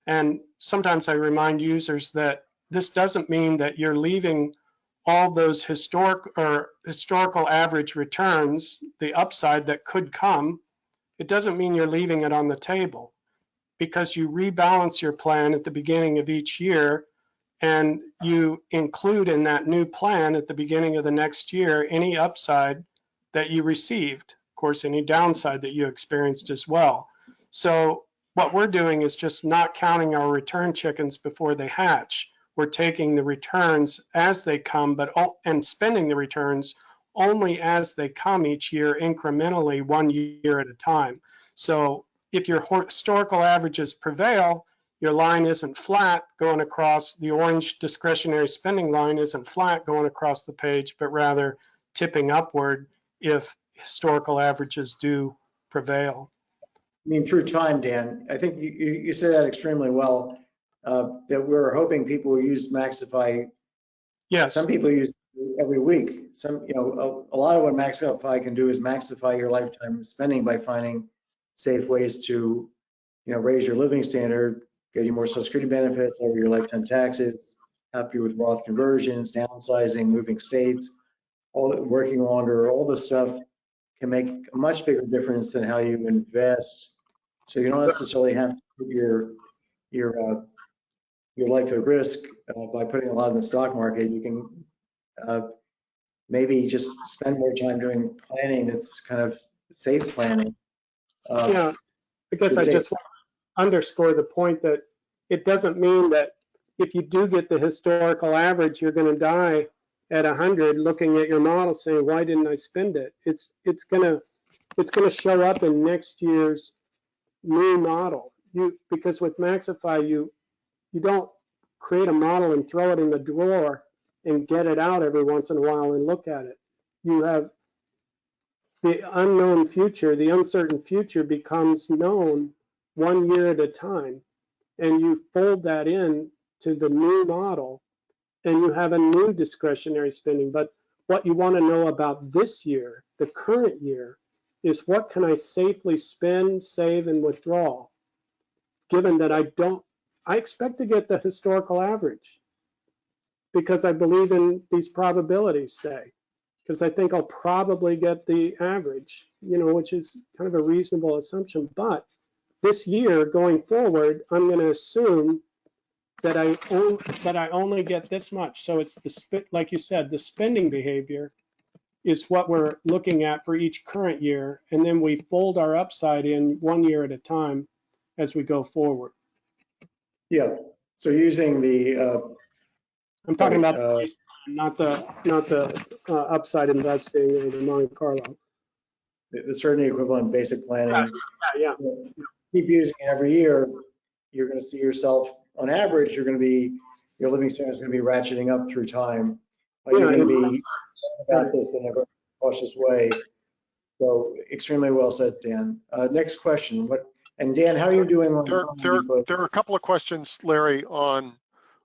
And sometimes I remind users that this doesn't mean that you're leaving all those historical average returns, the upside that could come. It doesn't mean you're leaving it on the table, because you rebalance your plan at the beginning of each year, and you include in that new plan at the beginning of the next year any upside that you received, of course, any downside that you experienced as well. So what we're doing is just not counting our return chickens before they hatch. We're taking the returns as they come, and spending the returns only as they come each year, incrementally, 1 year at a time. So if your historical averages prevail, your line isn't flat going across, the orange discretionary spending line isn't flat going across the page, but rather tipping upward if historical averages do prevail. I mean, through time, Dan, I think you said that extremely well, that we're hoping people will use MaxiFi. Yes. Some people use it every week. Some, a lot of what MaxiFi can do is maxify your lifetime spending by finding safe ways to, raise your living standard, get you more Social Security benefits, lower your lifetime taxes, help you with Roth conversions, downsizing, moving states, all that, working longer, all this stuff can make a much bigger difference than how you invest. So you don't necessarily have to put your life at risk by putting a lot in the stock market. You can maybe just spend more time doing planning that's kind of safe planning. Yeah, I guess I just want to underscore the point that it doesn't mean that if you do get the historical average, you're going to die at 100 looking at your model saying, why didn't I spend it? It's going to show up in next year's new model. Because with MaxiFi, you don't create a model and throw it in the drawer and get it out every once in a while and look at it. You have the unknown future, the uncertain future becomes known 1 year at a time, and you fold that in to the new model, and you have a new discretionary spending. But what you want to know about this year, the current year, is what can I safely spend, save, and withdraw, given that I expect to get the historical average because I believe in these probabilities, say, because I think I'll probably get the average, which is kind of a reasonable assumption. But this year going forward, I'm going to assume that I only get this much. So it's like you said, the spending behavior is what we're looking at for each current year, and then we fold our upside in 1 year at a time as we go forward. Yeah. So using the I'm talking about the base plan, not the upside investing or the Monte Carlo. the certainty equivalent basic planning. Yeah. Keep using it every year, you're going to see yourself, on average, your living standard is going to be ratcheting up through time. But you're going to be about this in a very cautious way. So extremely well said, Dan. Next question. And Dan, how are you doing on there are a couple of questions, Larry, on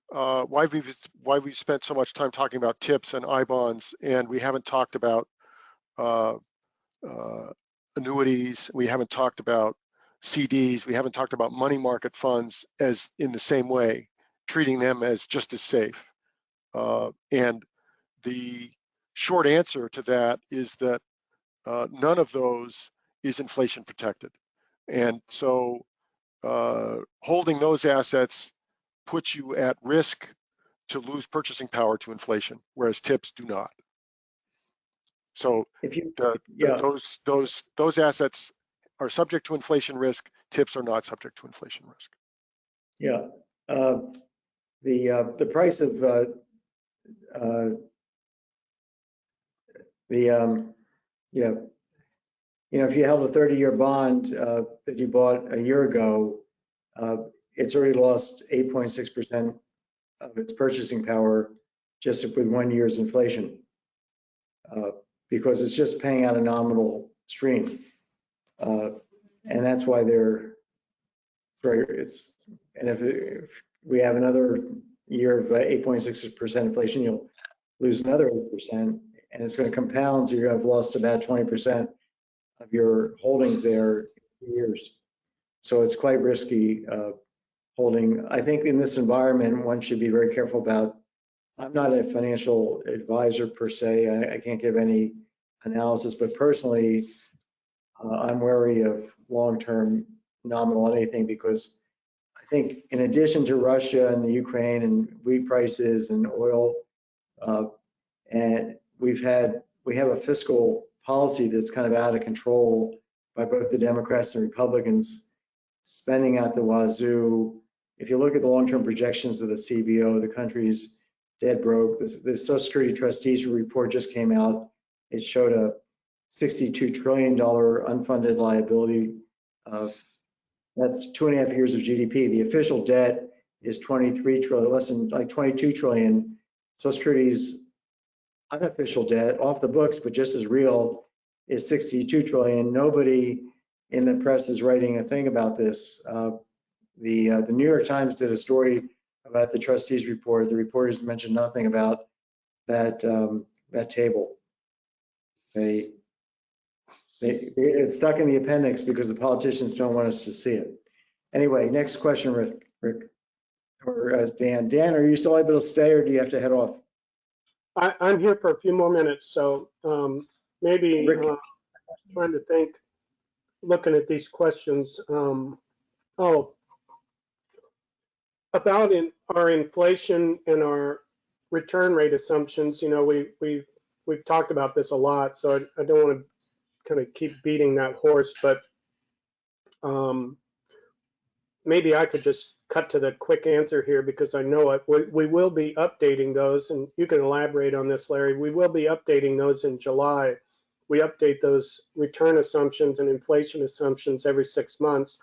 why we've spent so much time talking about TIPS and I-bonds, and we haven't talked about annuities. We haven't talked about CDs. We haven't talked about money market funds as in the same way, treating them as just as safe. And the short answer to that is that none of those is inflation protected. And so holding those assets puts you at risk to lose purchasing power to inflation, whereas TIPS do not. So those assets are subject to inflation risk. TIPS are not subject to inflation risk. Yeah. The price of yeah, if you held a 30-year bond that you bought a year ago, it's already lost 8.6% of its purchasing power just with 1 year's inflation, because it's just paying out a nominal stream, and that's why they're and if we have another year of 8.6% inflation, you'll lose another 8%, and it's going to compound, so you're going to have lost about 20% of your holdings there in 2 years. So it's quite risky holding. I think in this environment, one should be very careful about. I'm not a financial advisor per se. I can't give any analysis, but personally, I'm wary of long-term nominal anything, because I think in addition to Russia and the Ukraine and wheat prices and oil, and we have a fiscal policy that's kind of out of control by both the Democrats and Republicans, spending out the wazoo. If you look at the long-term projections of the CBO, the country's dead broke. The Social Security Trustees report just came out. It showed a $62 trillion unfunded liability. That's 2.5 years of GDP. The official debt is 23 trillion, less than like 22 trillion. Social Security's unofficial debt, off the books, but just as real, is 62 trillion. Nobody in the press is writing a thing about this. The New York Times did a story about the trustees report. The reporters mentioned nothing about that table. It's stuck in the appendix because the politicians don't want us to see it. Anyway, next question, Rick, or Dan. Dan, are you still able to stay, or do you have to head off? I'm here for a few more minutes, so maybe Rick, trying to think, looking at these questions. About our inflation and our return rate assumptions. We've talked about this a lot, so I don't want to kind of keep beating that horse, but maybe I could just cut to the quick answer here, because I know it. We will be updating those, and you can elaborate on this, Larry. We will be updating those in July. We update those return assumptions and inflation assumptions every 6 months.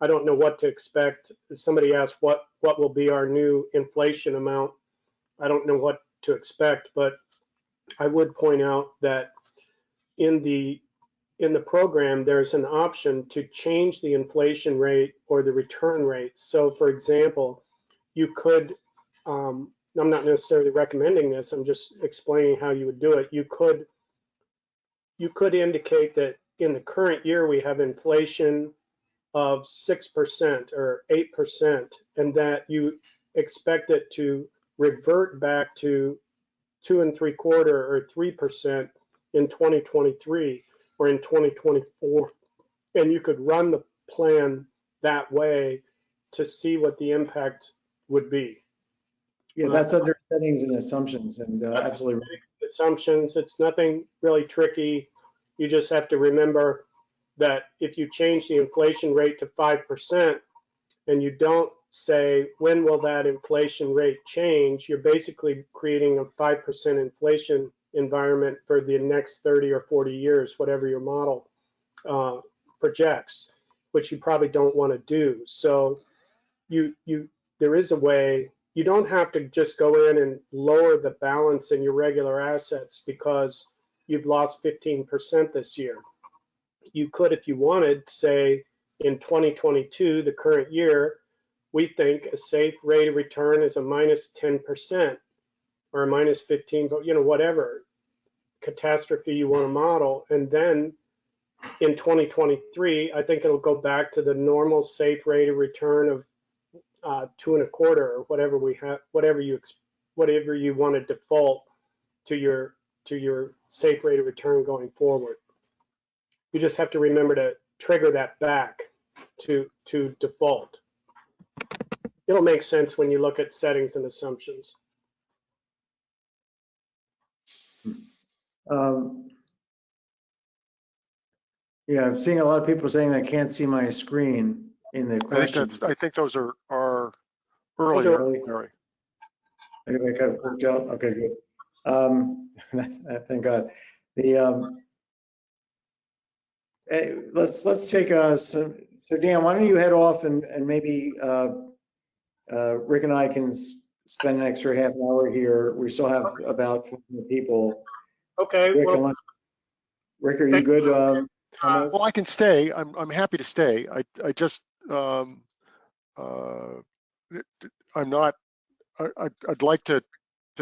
I don't know what to expect. Somebody asked what will be our new inflation amount. I don't know what to expect, but I would point out that in the program, there's an option to change the inflation rate or the return rate. So for example, you could, I'm not necessarily recommending this, I'm just explaining how you would do it. You could indicate that in the current year, we have inflation of 6% or 8%, and that you expect it to revert back to 2 3/4 or 3% in 2023 or in 2024. And you could run the plan that way to see what the impact would be. yeah, that's under settings and assumptions, and absolutely. Assumptions, it's nothing really tricky. You just have to remember that if you change the inflation rate to 5% and you don't say, when will that inflation rate change, you're basically creating a 5% inflation environment for the next 30 or 40 years, whatever your model projects, which you probably don't want to do. So there is a way. You don't have to just go in and lower the balance in your regular assets because you've lost 15% this year. You could, if you wanted, say in 2022, the current year, we think a safe rate of return is a -10% or a -15, whatever catastrophe you want to model. And then in 2023, I think it'll go back to the normal safe rate of return of 2 1/4 or whatever we have, whatever you want to default to your safe rate of return going forward. You just have to remember to trigger that back to default. It'll make sense when you look at settings and assumptions. Yeah, I'm seeing a lot of people saying they can't see my screen in the questions. I think those are Earlier, Early. Larry. Anybody kind of worked out? Okay, good. Thank God. Let's take so Dan, why don't you head off and maybe Rick and I can spend an extra half an hour here. We still have about 400 people. Okay, Rick, well, Rick, are you good on this? Well, I can stay. I'm happy to stay. I just I'm not. I'd like to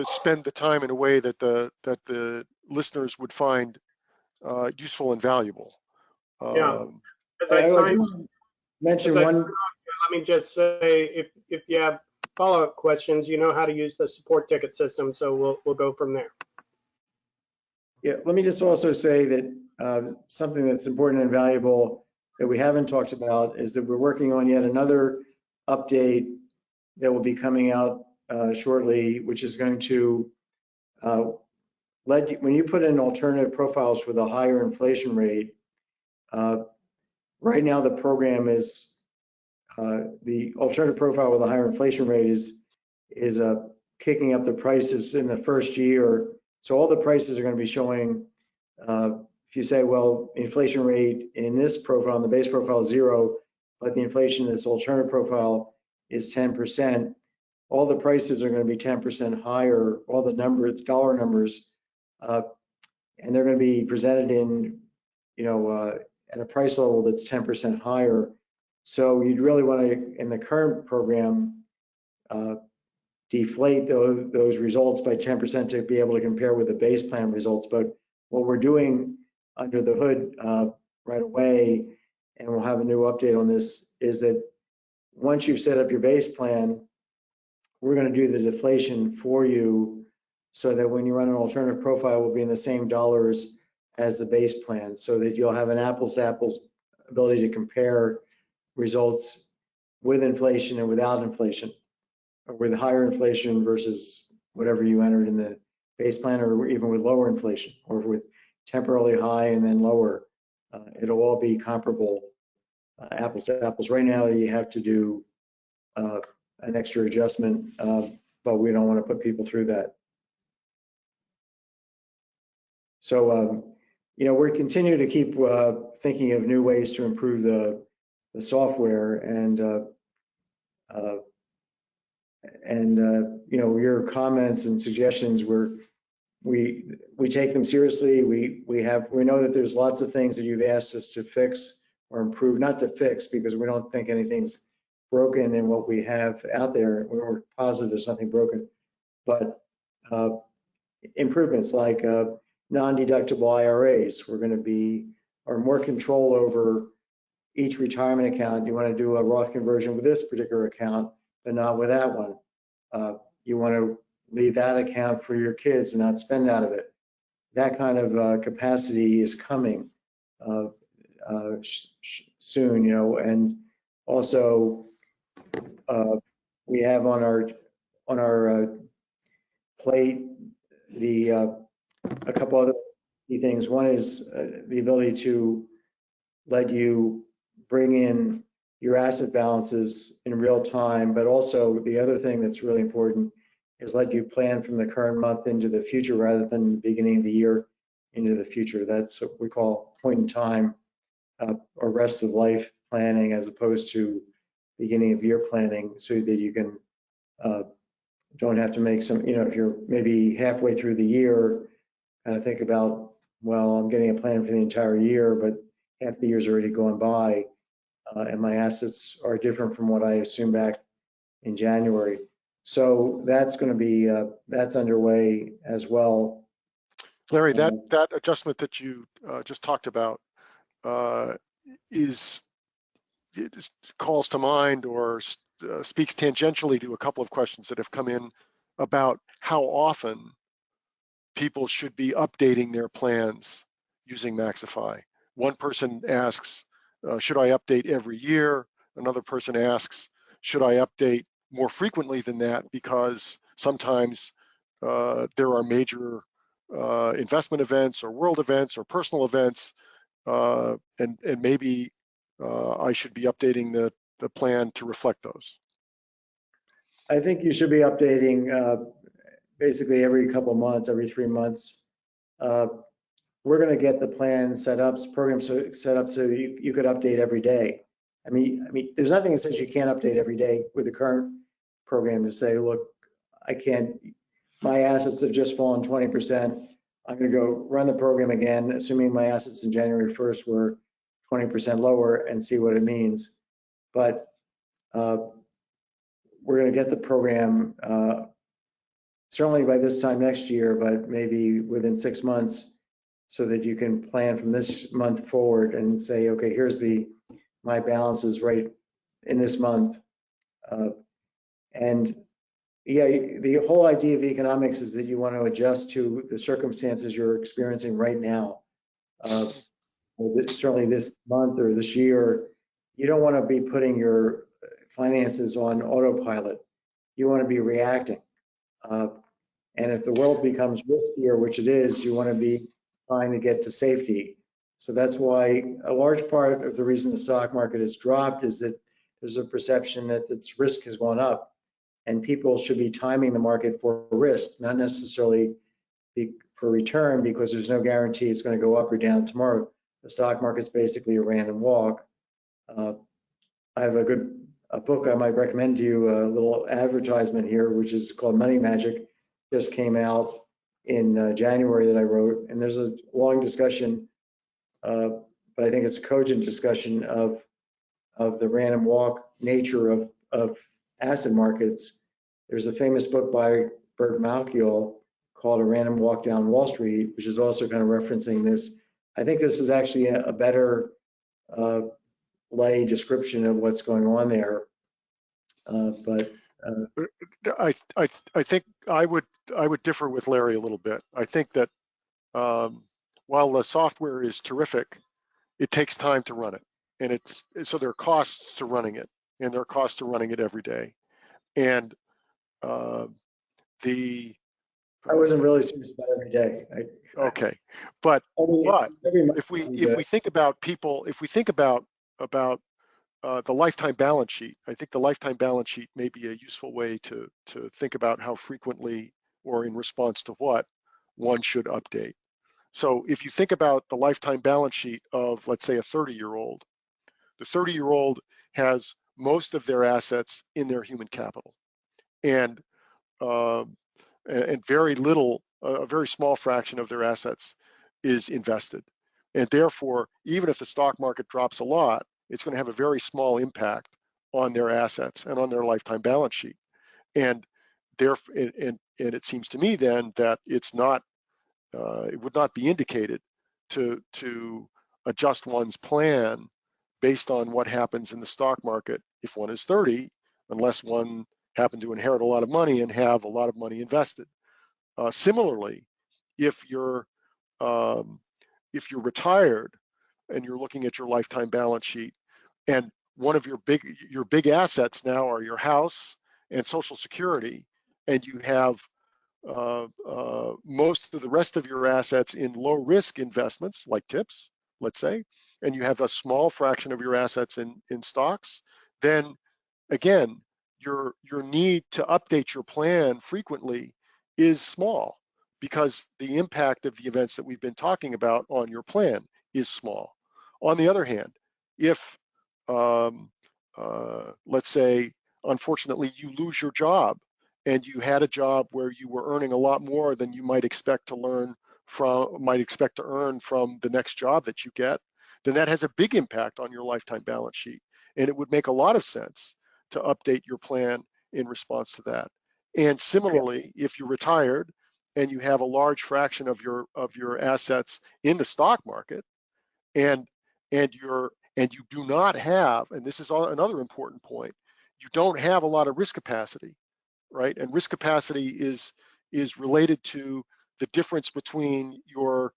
spend the time in a way that the listeners would find useful and valuable. yeah. As I I signed, do mention as I one. let me just say, if you have follow-up questions, you know how to use the support ticket system, so we'll go from there. Yeah, let me just also say that something that's important and valuable that we haven't talked about is that we're working on yet another update that will be coming out shortly, which is going to let you, when you put in alternative profiles with a higher inflation rate, right now the program is the alternative profile with a higher inflation rate is kicking up the prices in the first year. So all the prices are going to be showing. If you say, well, inflation rate in this profile, in the base profile is 0, but the inflation in this alternative profile is 10%, all the prices are going to be 10% higher, all the numbers, dollar numbers, and they're going to be presented in, at a price level that's 10% higher. So you'd really want to, in the current program, deflate those results by 10% to be able to compare with the base plan results. But what we're doing under the hood right away, and we'll have a new update on this, is that once you've set up your base plan, we're going to do the deflation for you so that when you run an alternative profile, we'll be in the same dollars as the base plan, so that you'll have an apples to apples ability to compare results with inflation and without inflation, or with higher inflation versus whatever you entered in the base plan, or even with lower inflation, or with temporarily high and then lower. It'll all be comparable, apples to apples. Right now, you have to do an extra adjustment, but we don't want to put people through that. So, we continue to keep thinking of new ways to improve the software, and your comments and suggestions, we take them seriously. We know that there's lots of things that you've asked us to fix or improve, not to fix, because we don't think anything's broken in what we have out there. We're positive there's nothing broken, but improvements like non-deductible IRAs. We're going to be, or more control over each retirement account. You want to do a Roth conversion with this particular account, but not with that one. You want to leave that account for your kids and not spend out of it. That kind of capacity is coming soon, and also we have on our plate a couple other key things. One is the ability to let you bring in your asset balances in real time, but also the other thing that's really important is let you plan from the current month into the future rather than the beginning of the year into the future. That's what we call point in time or rest of life planning, as opposed to beginning of year planning, so that you can don't have to make some, if you're maybe halfway through the year, kind of think about, well, I'm getting a plan for the entire year, but half the year's already gone by, and my assets are different from what I assumed back in January. So that's going to be, that's underway as well. Larry, that adjustment that you just talked about it calls to mind or speaks tangentially to a couple of questions that have come in about how often people should be updating their plans using MaxiFi. One person asks, should I update every year? Another person asks, should I update more frequently than that, because sometimes there are major investment events or world events or personal events, and maybe I should be updating the plan to reflect those. I think you should be updating basically every couple of months, every 3 months. We're going to get the plan set up, program set up so you could update every day. I mean, there's nothing that says you can't update every day with the current program to say, look, I can't, my assets have just fallen 20%. I'm going to go run the program again, assuming my assets in January 1st were 20% lower, and see what it means. But we're going to get the program certainly by this time next year, but maybe within 6 months, so that you can plan from this month forward and say, okay, here's my balances right in this month. And yeah, the whole idea of economics is that you want to adjust to the circumstances you're experiencing right now. Certainly this month or this year, you don't want to be putting your finances on autopilot. You want to be reacting. And if the world becomes riskier, which it is, you want to be trying to get to safety. So that's why a large part of the reason the stock market has dropped is that there's a perception that its risk has gone up, and people should be timing the market for risk, not necessarily for return, because there's no guarantee it's going to go up or down tomorrow. The stock market's basically a random walk. I have a book I might recommend to you, a little advertisement here, which is called Money Magic. Just came out in January that I wrote, and there's a long discussion, but I think it's a cogent discussion of the random walk nature of asset markets. There's a famous book by Bert Malkiel called A Random Walk Down Wall Street, which is also kind of referencing this. I think this is actually a better lay description of what's going on there. I think I would differ with Larry a little bit. I think that while the software is terrific, it takes time to run it, and so there are costs to running it, and there are costs to running it every day. And I wasn't really serious about every day. Okay, but if we think about people, if we think about the lifetime balance sheet, I think the lifetime balance sheet may be a useful way to think about how frequently or in response to what one should update. So if you think about the lifetime balance sheet of, let's say, a 30-year-old, the 30-year-old has most of their assets in their human capital, and very little, a very small fraction of their assets is invested. And therefore, even if the stock market drops a lot, it's going to have a very small impact on their assets and on their lifetime balance sheet. And it seems to me then that it's not, it would not be indicated to adjust one's plan based on what happens in the stock market if one is 30, unless one happened to inherit a lot of money and have a lot of money invested. Similarly, if you're retired and you're looking at your lifetime balance sheet, and one of your big assets now are your house and Social Security, and you have most of the rest of your assets in low risk investments like tips, let's say, and you have a small fraction of your assets in stocks, then again, your need to update your plan frequently is small, because the impact of the events that we've been talking about on your plan is small. On the other hand, if let's say, unfortunately, you lose your job, and you had a job where you were earning a lot more than you might expect to earn from the next job that you get, then that has a big impact on your lifetime balance sheet. And it would make a lot of sense to update your plan in response to that. And similarly, if you're retired and you have a large fraction of your assets in the stock market, and you do not have, and this is another important point, you don't have a lot of risk capacity, right? And risk capacity is related to the difference between your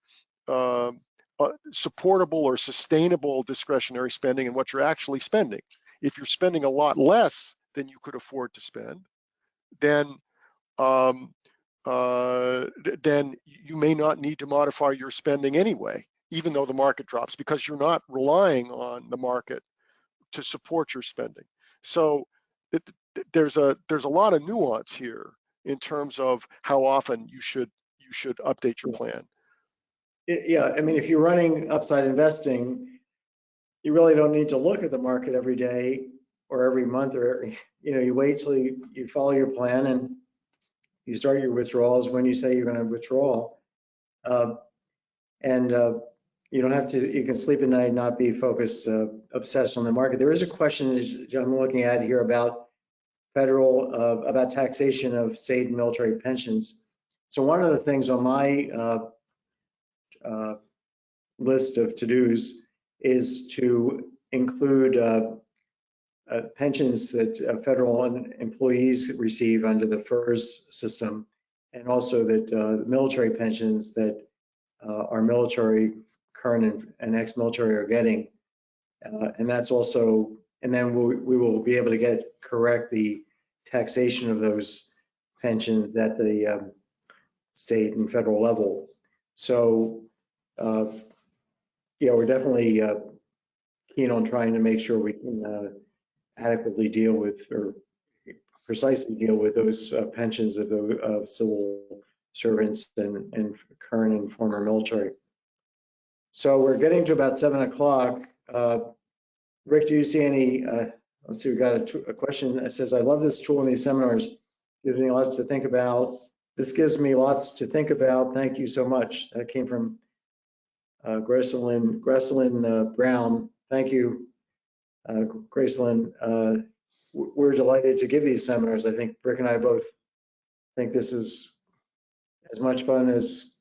supportable or sustainable discretionary spending and what you're actually spending. If you're spending a lot less than you could afford to spend, then you may not need to modify your spending anyway, even though the market drops, because you're not relying on the market to support your spending. So there's a lot of nuance here in terms of how often you should update your plan. Yeah, I mean, if you're running upside investing, you really don't need to look at the market every day or every month or every, you wait till you follow your plan and you start your withdrawals when you say you're going to withdraw. And you don't have to, you can sleep at night and not be focused, obsessed on the market. There is a question I'm looking at here about about taxation of state and military pensions. So one of the things on my list of to-dos is to include pensions that federal employees receive under the FERS system, and also that military pensions that our military, current and ex-military, are getting. And that's also, and then we will be able to correct the taxation of those pensions at the state and federal level. So, yeah, we're definitely keen on trying to make sure we can adequately deal with, or precisely deal with, those pensions of civil servants and current and former military. So we're getting to about 7 o'clock. Rick, do you see any, let's see, we got a question that says, I love this tool in these seminars. Gives me lots to think about. This gives me lots to think about. Thank you so much. That came from Gracelyn Brown. Thank you, Gracelyn. We're delighted to give these seminars. I think Rick and I both think this is as much fun as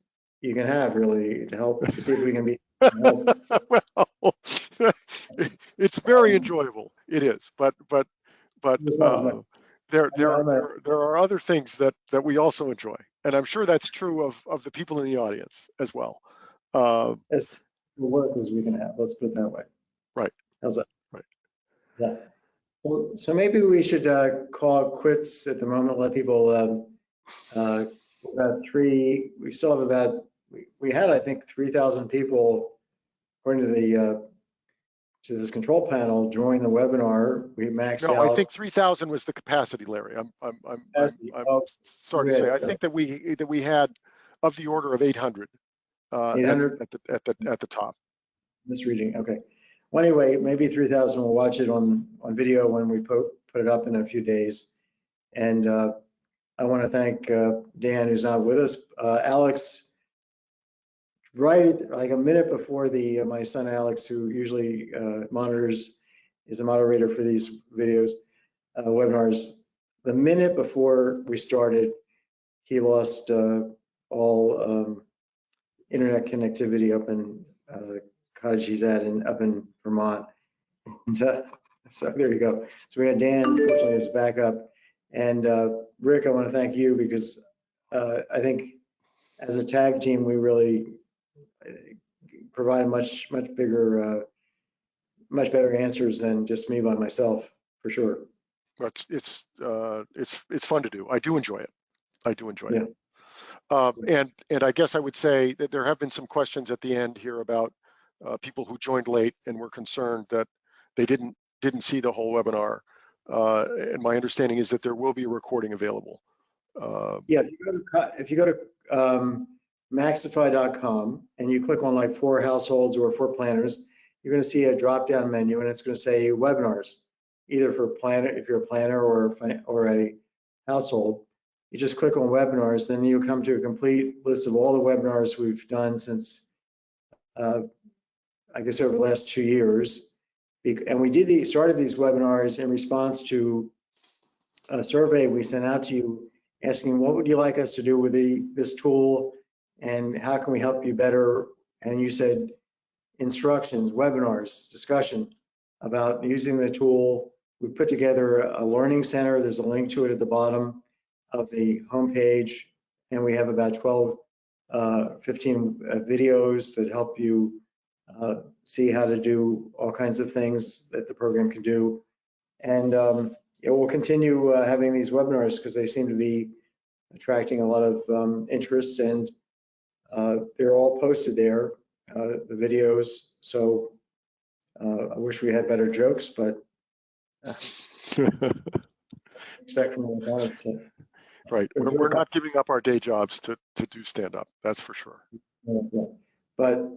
you can have, really, to help to see if we can be. Well, it's very enjoyable. It is, but there are other things that we also enjoy, and I'm sure that's true of the people in the audience as well. As work as we can have. Let's put it that way. Right. How's that? Right. Yeah. Well, so maybe we should call it quits at the moment. Let people we still have about, we had, I think, 3,000 people, according to the to this control panel, join the webinar. We maxed out. No, I think 3,000 was the capacity, Larry. I'm sorry to say. I think that we had of the order of 800. 800 at the top. Misreading. Okay. Well, anyway, maybe 3,000 will watch it on video when we put it up in a few days. And I want to thank Dan, who's not with us. Alex, right like a minute before my son Alex, who usually is a moderator for these videos, webinars, the minute before we started, he lost all internet connectivity up in cottage he's at up in Vermont. And, so there you go. So we had Dan, fortunately, as backup. And Rick, I want to thank you, because I think as a tag team, we really provide much bigger, much better answers than just me by myself, for sure. But it's fun to do. I do enjoy it. Yeah. And I guess I would say that there have been some questions at the end here about people who joined late and were concerned that they didn't see the whole webinar. And my understanding is that there will be a recording available. Yeah, if you go to MaxiFi.com and you click on like 4 households or 4 planners, you're going to see a drop-down menu, and it's going to say webinars, either for planner, if you're a planner or a household. You just click on webinars, then you come to a complete list of all the webinars we've done since, I guess, over the last 2 years. And we started these webinars in response to a survey we sent out to you asking, what would you like us to do with this tool, and how can we help you better? And you said instructions, webinars, discussion about using the tool. We put together a learning center. There's a link to it at the bottom of the homepage, and we have about 15 videos that help you see how to do all kinds of things that the program can do. And we'll continue having these webinars because they seem to be attracting a lot of interest, and they're all posted there, the videos. So I wish we had better jokes, but expect from an accountant. So, Right. We're not giving up our day jobs to do stand up. That's for sure. but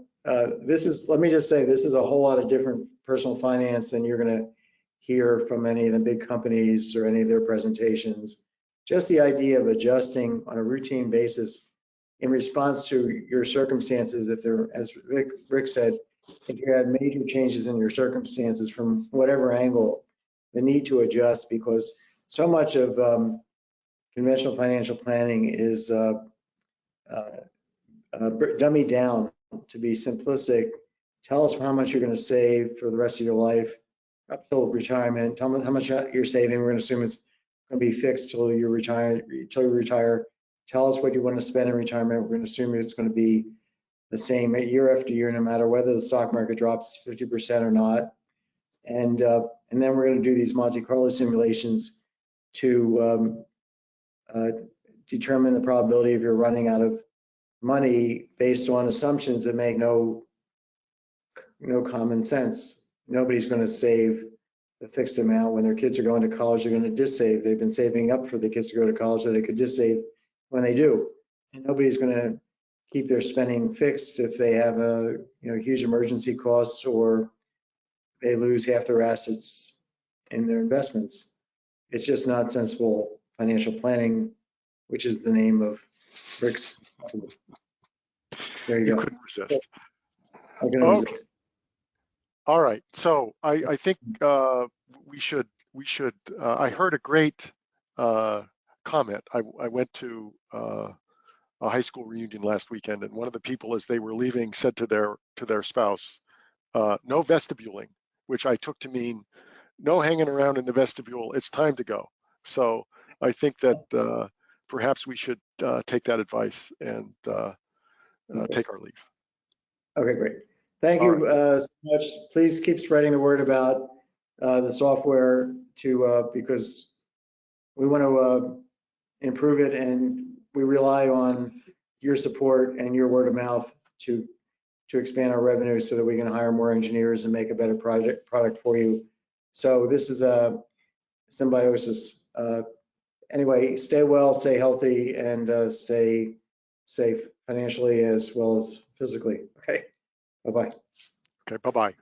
this is, let me just say, this is a whole lot of different personal finance than you're going to hear from any of the big companies or any of their presentations. Just the idea of adjusting on a routine basis in response to your circumstances, if there, as Rick said, if you had major changes in your circumstances from whatever angle, the need to adjust, because so much of conventional financial planning is dummied down to be simplistic. Tell us how much you're going to save for the rest of your life up till retirement. Tell me how much you're saving. We're going to assume it's going to be fixed till you retire. Tell us what you want to spend in retirement. We're going to assume it's going to be the same year after year, no matter whether the stock market drops 50% or not. And then we're going to do these Monte Carlo simulations to determine the probability of your running out of money based on assumptions that make no common sense. Nobody's going to save the fixed amount when their kids are going to college. They're going to just save. They've been saving up for the kids to go to college so they could just save when they do. And nobody's going to keep their spending fixed if they have a huge emergency costs or they lose half their assets in their investments. It's just not sensible financial planning, which is the name of Rick's. There you go. Couldn't resist. I can Okay. resist. All right. So I think we should. I heard a great comment. I went to a high school reunion last weekend, and one of the people, as they were leaving, said to their spouse, "No vestibuling," which I took to mean no hanging around in the vestibule. It's time to go. So I think that perhaps we should take that advice and take our leave. Okay, great. Thank All you so much. Please keep spreading the word about the software because we want to improve it, and we rely on your support and your word of mouth to expand our revenue so that we can hire more engineers and make a better product for you. So this is a symbiosis. Anyway, stay well, stay healthy, and stay safe financially as well as physically. Okay, bye-bye. Okay, bye-bye.